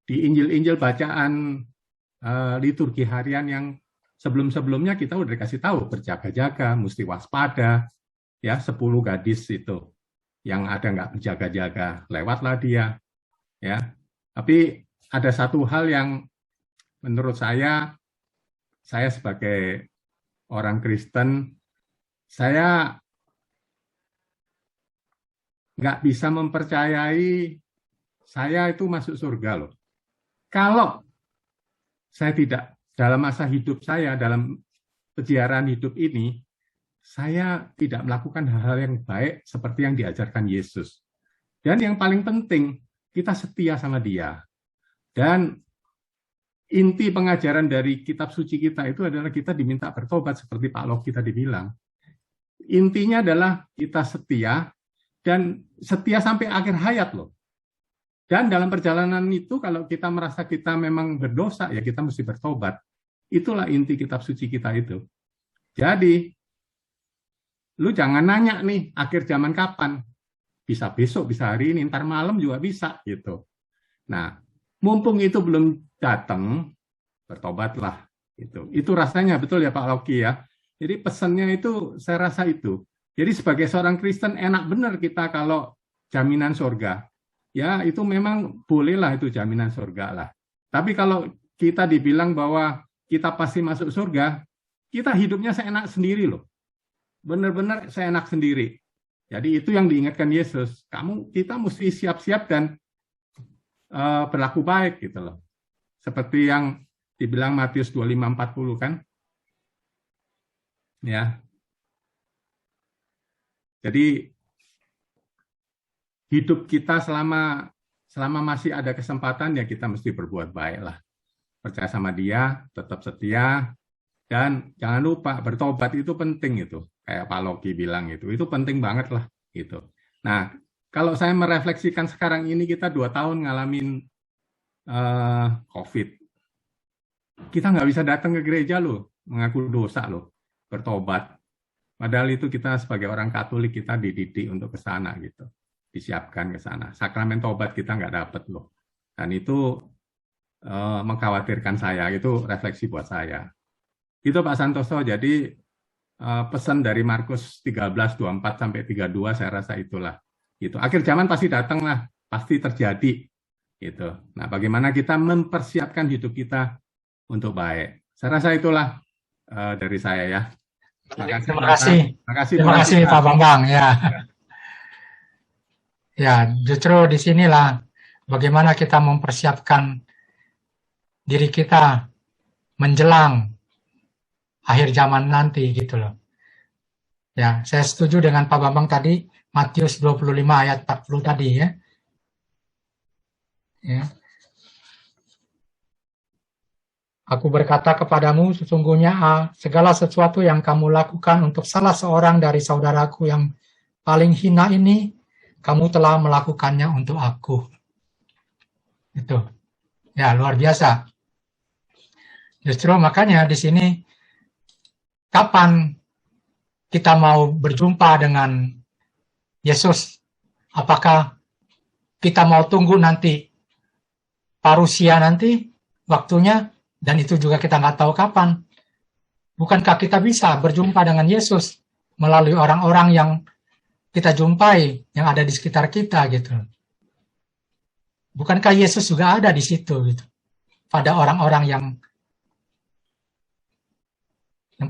Di Injil-Injil bacaan liturgi harian yang sebelum-sebelumnya kita udah dikasih tahu, berjaga-jaga, mesti waspada, ya 10 gadis itu yang ada nggak berjaga-jaga, lewatlah dia, ya. Tapi ada satu hal yang menurut saya sebagai orang Kristen, saya nggak bisa mempercayai saya itu masuk surga loh. Kalau saya tidak, dalam masa hidup saya, dalam kejiaraan hidup ini, saya tidak melakukan hal-hal yang baik seperti yang diajarkan Yesus. Dan yang paling penting, kita setia sama Dia. Dan inti pengajaran dari kitab suci kita itu adalah kita diminta bertobat seperti Pak Loki tadi bilang. Intinya adalah kita setia dan setia sampai akhir hayat loh. Dan dalam perjalanan itu kalau kita merasa kita memang berdosa ya kita mesti bertobat. Itulah inti kitab suci kita itu. Jadi lu jangan nanya nih akhir zaman kapan. Bisa besok, bisa hari ini, ntar malam juga bisa gitu. Nah, mumpung itu belum datang, bertobatlah. Itu rasanya betul ya Pak Loki ya. Jadi pesannya itu saya rasa itu. Jadi sebagai seorang Kristen enak benar kita kalau jaminan surga. Ya itu memang bolehlah itu jaminan surga lah. Tapi kalau kita dibilang bahwa kita pasti masuk surga, kita hidupnya seenak sendiri loh. Benar-benar seenak sendiri. Jadi itu yang diingatkan Yesus. Kita mesti siap-siap dan berlaku baik gitu loh. Seperti yang dibilang Matius 25:40 kan. Ya. Jadi hidup kita selama masih ada kesempatan ya kita mesti berbuat baik lah. Percaya sama Dia, tetap setia, dan jangan lupa bertobat itu penting itu. Kayak Pak Loki bilang itu penting banget lah gitu. Nah, kalau saya merefleksikan sekarang ini kita 2 tahun ngalamin COVID. Kita nggak bisa datang ke gereja loh, mengaku dosa loh, bertobat. Padahal itu kita sebagai orang Katolik kita dididik untuk ke sana gitu. Disiapkan ke sana. Sakramen tobat kita nggak dapat loh. Dan itu mengkhawatirkan saya, itu refleksi buat saya. Itu Pak Santoso, jadi pesan dari Markus 13:24-32 saya rasa itulah. Gitu. Akhir zaman pasti datang lah, pasti terjadi. Gitu. Nah, bagaimana kita mempersiapkan hidup kita untuk baik. Saya rasa itulah dari saya ya. Terima kasih Pak Bambang ya. Ya, justru di sinilah bagaimana kita mempersiapkan diri kita menjelang akhir zaman nanti gitu loh. Ya, saya setuju dengan Pak Bambang tadi, Matius 25 ayat 40 tadi ya. Ya. Aku berkata kepadamu, sesungguhnya segala sesuatu yang kamu lakukan untuk salah seorang dari saudaraku yang paling hina ini, kamu telah melakukannya untuk aku. Itu. Ya, luar biasa. Justru makanya di sini, kapan kita mau berjumpa dengan Yesus? Apakah kita mau tunggu nanti parusia nanti, waktunya, dan itu juga kita nggak tahu kapan. Bukankah kita bisa berjumpa dengan Yesus melalui orang-orang yang kita jumpai, yang ada di sekitar kita gitu. Bukankah Yesus juga ada di situ gitu, pada orang-orang yang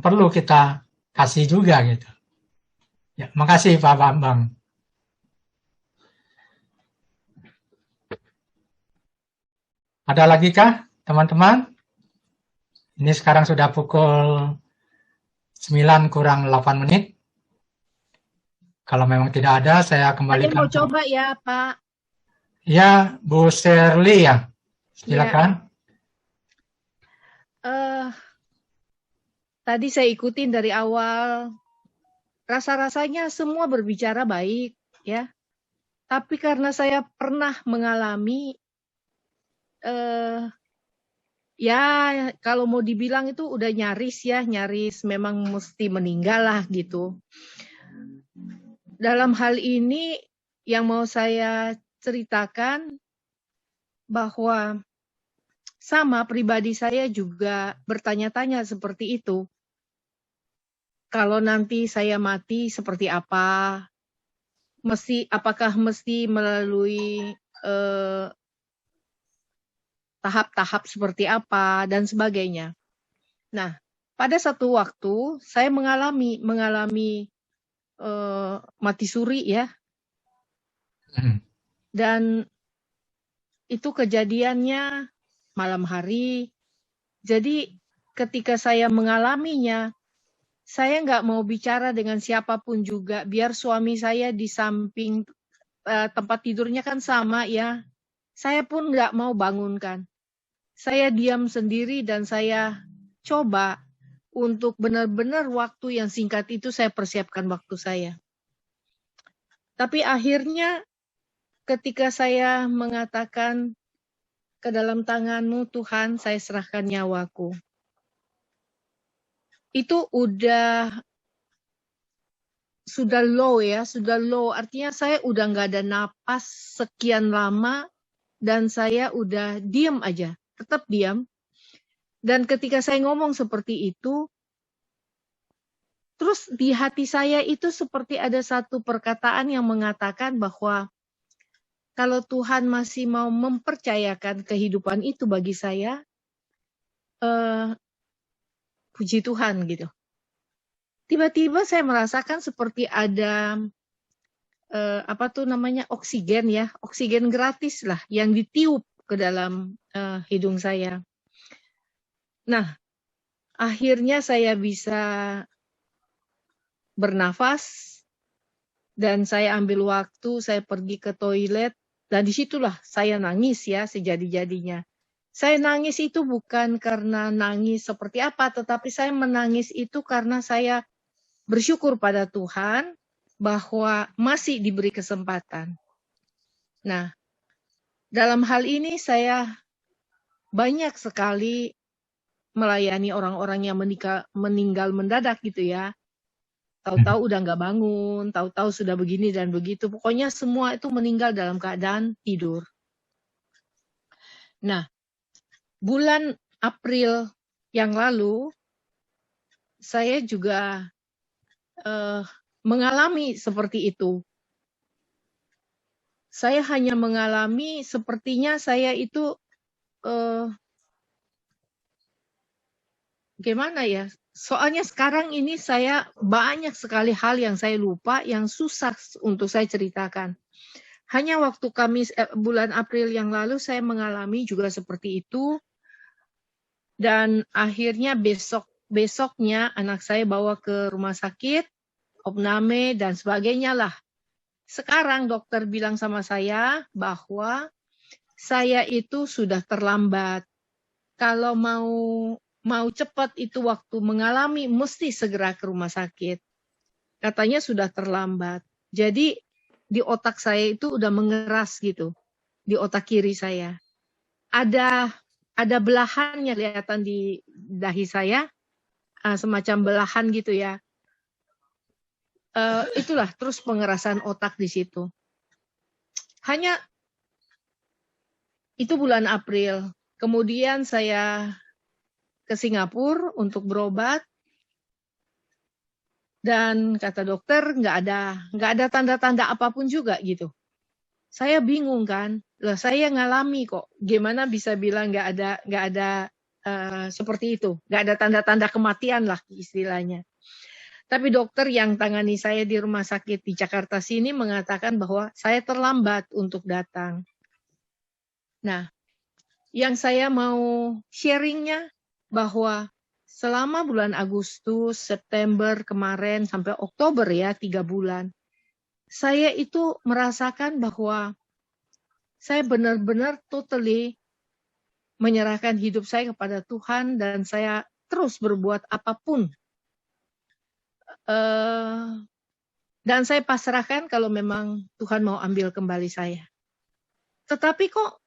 perlu kita kasih juga gitu. Ya, makasih Pak Bambang. Ada lagi kah teman-teman? Ini sekarang sudah pukul 9:08. Kalau memang tidak ada, saya kembalikan. Saya mau coba ya, Pak. Ya, Bu Sherly ya. Silakan. Tadi saya ikutin dari awal. Rasa-rasanya semua berbicara baik, ya. Tapi karena saya pernah mengalami, ya kalau mau dibilang itu udah nyaris memang mesti meninggal lah gitu. Dalam hal ini yang mau saya ceritakan bahwa sama pribadi saya juga bertanya-tanya seperti itu. Kalau nanti saya mati seperti apa? Apakah mesti melalui tahap-tahap seperti apa dan sebagainya. Nah, pada satu waktu saya mengalami mati suri ya, dan itu kejadiannya malam hari. Jadi ketika saya mengalaminya, saya nggak mau bicara dengan siapapun juga, biar suami saya di samping tempat tidurnya kan sama ya. Saya pun nggak mau bangunkan. Saya diam sendiri dan saya coba untuk benar-benar waktu yang singkat itu saya persiapkan waktu saya. Tapi akhirnya ketika saya mengatakan, ke dalam tangan-Mu Tuhan saya serahkan nyawaku. Itu sudah low ya, sudah low. Artinya saya udah nggak ada napas sekian lama dan saya udah diam aja, tetap diam. Dan ketika saya ngomong seperti itu, terus di hati saya itu seperti ada satu perkataan yang mengatakan bahwa kalau Tuhan masih mau mempercayakan kehidupan itu bagi saya, puji Tuhan gitu. Tiba-tiba saya merasakan seperti ada oksigen ya, oksigen gratis lah yang ditiup ke dalam hidung saya. Nah, akhirnya saya bisa bernafas dan saya ambil waktu, saya pergi ke toilet dan disitulah saya nangis ya sejadi-jadinya. Saya nangis itu bukan karena nangis seperti apa, tetapi saya menangis itu karena saya bersyukur pada Tuhan bahwa masih diberi kesempatan. Nah, dalam hal ini saya banyak sekali melayani orang-orang yang meninggal mendadak gitu ya. Tahu-tahu udah nggak bangun, tahu-tahu sudah begini dan begitu. Pokoknya semua itu meninggal dalam keadaan tidur. Nah, bulan April yang lalu, saya juga mengalami seperti itu. Saya hanya mengalami sepertinya saya itu gimana ya? Soalnya sekarang ini saya banyak sekali hal yang saya lupa, yang susah untuk saya ceritakan. Hanya waktu bulan April yang lalu saya mengalami juga seperti itu. Dan akhirnya besoknya anak saya bawa ke rumah sakit, opname dan sebagainya lah. Sekarang dokter bilang sama saya bahwa saya itu sudah terlambat. Kalau mau cepat itu waktu mengalami, mesti segera ke rumah sakit. Katanya sudah terlambat. Jadi di otak saya itu udah mengeras gitu. Di otak kiri saya. Ada belahannya kelihatan di dahi saya. Semacam belahan gitu ya. Itulah terus pengerasan otak di situ. Hanya itu bulan April. Kemudian saya ke Singapura untuk berobat dan kata dokter nggak ada tanda-tanda apapun juga gitu. Saya bingung kan, lah saya ngalami kok, gimana bisa bilang nggak ada seperti itu, nggak ada tanda-tanda kematian lah istilahnya. Tapi dokter yang tangani saya di rumah sakit di Jakarta sini mengatakan bahwa saya terlambat untuk datang. Nah, yang saya mau sharingnya bahwa selama bulan Agustus, September kemarin sampai Oktober ya 3 bulan, saya itu merasakan bahwa saya benar-benar totally menyerahkan hidup saya kepada Tuhan dan saya terus berbuat apapun. Dan saya pasrahkan kalau memang Tuhan mau ambil kembali saya. Tetapi kok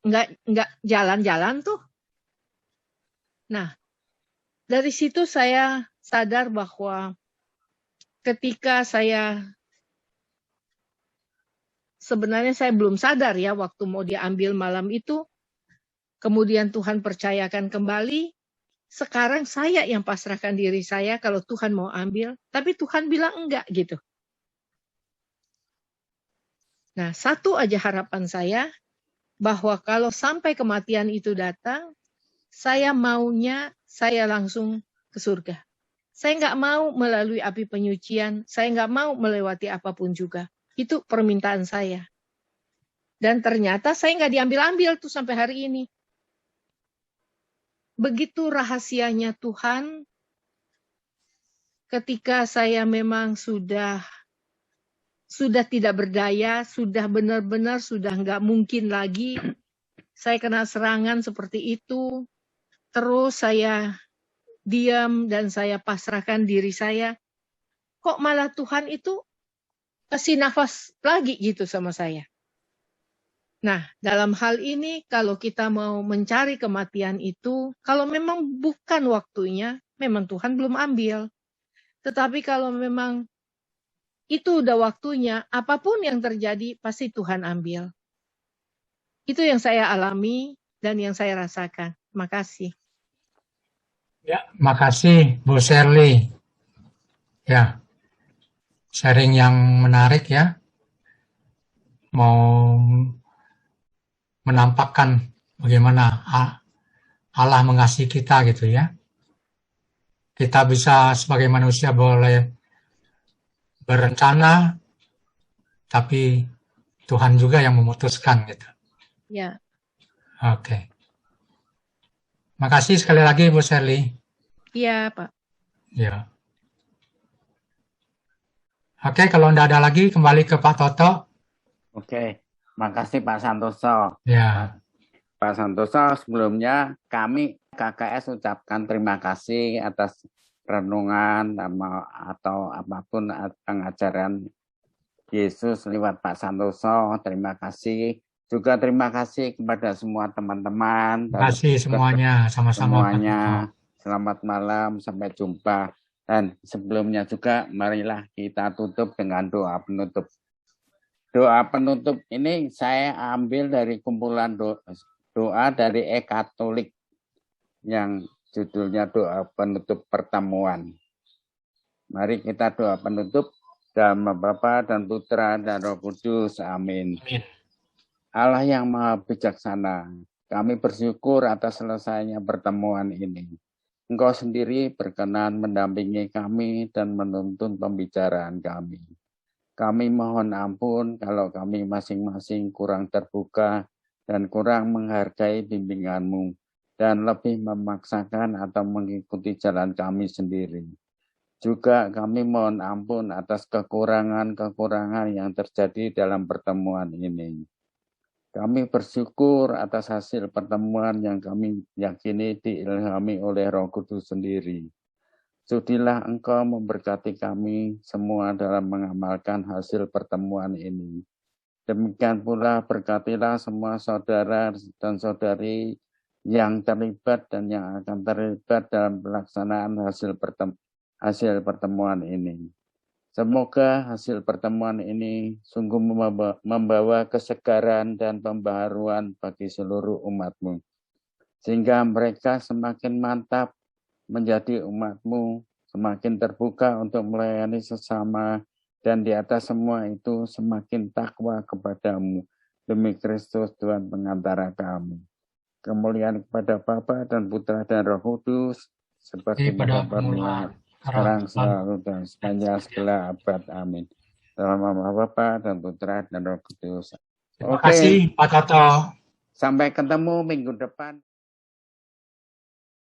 nggak jalan-jalan tuh. Nah, dari situ saya sadar bahwa ketika sebenarnya saya belum sadar ya waktu mau diambil malam itu, kemudian Tuhan percayakan kembali, sekarang saya yang pasrahkan diri saya kalau Tuhan mau ambil, tapi Tuhan bilang enggak gitu. Nah, satu aja harapan saya, bahwa kalau sampai kematian itu datang, saya maunya saya langsung ke surga. Saya nggak mau melalui api penyucian, saya nggak mau melewati apapun juga. Itu permintaan saya. Dan ternyata saya nggak diambil-ambil tuh sampai hari ini. Begitu rahasianya Tuhan, ketika saya memang sudah tidak berdaya, sudah benar-benar sudah nggak mungkin lagi, saya kena serangan seperti itu, terus saya diam dan saya pasrahkan diri saya, kok malah Tuhan itu kasih nafas lagi gitu sama saya. Nah, dalam hal ini kalau kita mau mencari kematian itu, kalau memang bukan waktunya, memang Tuhan belum ambil. Tetapi kalau memang itu udah waktunya, apapun yang terjadi pasti Tuhan ambil. Itu yang saya alami dan yang saya rasakan. Terima kasih. Ya, makasih Bu Shirley. Ya, sharing yang menarik ya. Mau menampakkan bagaimana Allah mengasihi kita gitu ya. Kita bisa sebagai manusia boleh berencana, tapi Tuhan juga yang memutuskan gitu. Ya. Oke. Makasih sekali lagi Bu Shirley. Iya, Pak. Ya. Oke, kalau tidak ada lagi kembali ke Pak Toto. Oke, makasih Pak Santoso. Ya. Pak Santoso, sebelumnya kami KKS ucapkan terima kasih atas renungan atau apapun pengajaran Yesus lewat Pak Santoso. Terima kasih. Juga terima kasih kepada semua teman-teman. Terima kasih semuanya, sama-sama. Semuanya. Selamat malam, sampai jumpa. Dan sebelumnya juga marilah kita tutup dengan doa penutup. Doa penutup ini saya ambil dari kumpulan doa dari E-Katolik yang judulnya doa penutup pertemuan. Mari kita doa penutup dalam nama Bapa dan Putra dan Roh Kudus. Amin. Amin. Allah yang Maha Bijaksana, kami bersyukur atas selesainya pertemuan ini. Engkau sendiri berkenan mendampingi kami dan menuntun pembicaraan kami. Kami mohon ampun kalau kami masing-masing kurang terbuka dan kurang menghargai bimbingan-Mu dan lebih memaksakan atau mengikuti jalan kami sendiri. Juga kami mohon ampun atas kekurangan-kekurangan yang terjadi dalam pertemuan ini. Kami bersyukur atas hasil pertemuan yang kami yakini diilhami oleh Roh Kudus sendiri. Sudilah Engkau memberkati kami semua dalam mengamalkan hasil pertemuan ini. Demikian pula berkatilah semua saudara dan saudari yang terlibat dan yang akan terlibat dalam pelaksanaan hasil pertemuan ini. Semoga hasil pertemuan ini sungguh membawa kesegaran dan pembaharuan bagi seluruh umat-Mu, sehingga mereka semakin mantap menjadi umat-Mu, semakin terbuka untuk melayani sesama, dan di atas semua itu semakin takwa kepada-Mu, demi Kristus Tuhan pengantara kami. Kemuliaan kepada Bapa dan Putra dan Roh Kudus, seperti pada permulaan, sekarang selalu dan sepanjang segala abad. Amin. Dalam nama Bapa dan Putra dan Roh Kudus. Terima kasih Pak Toto. Sampai ketemu minggu depan.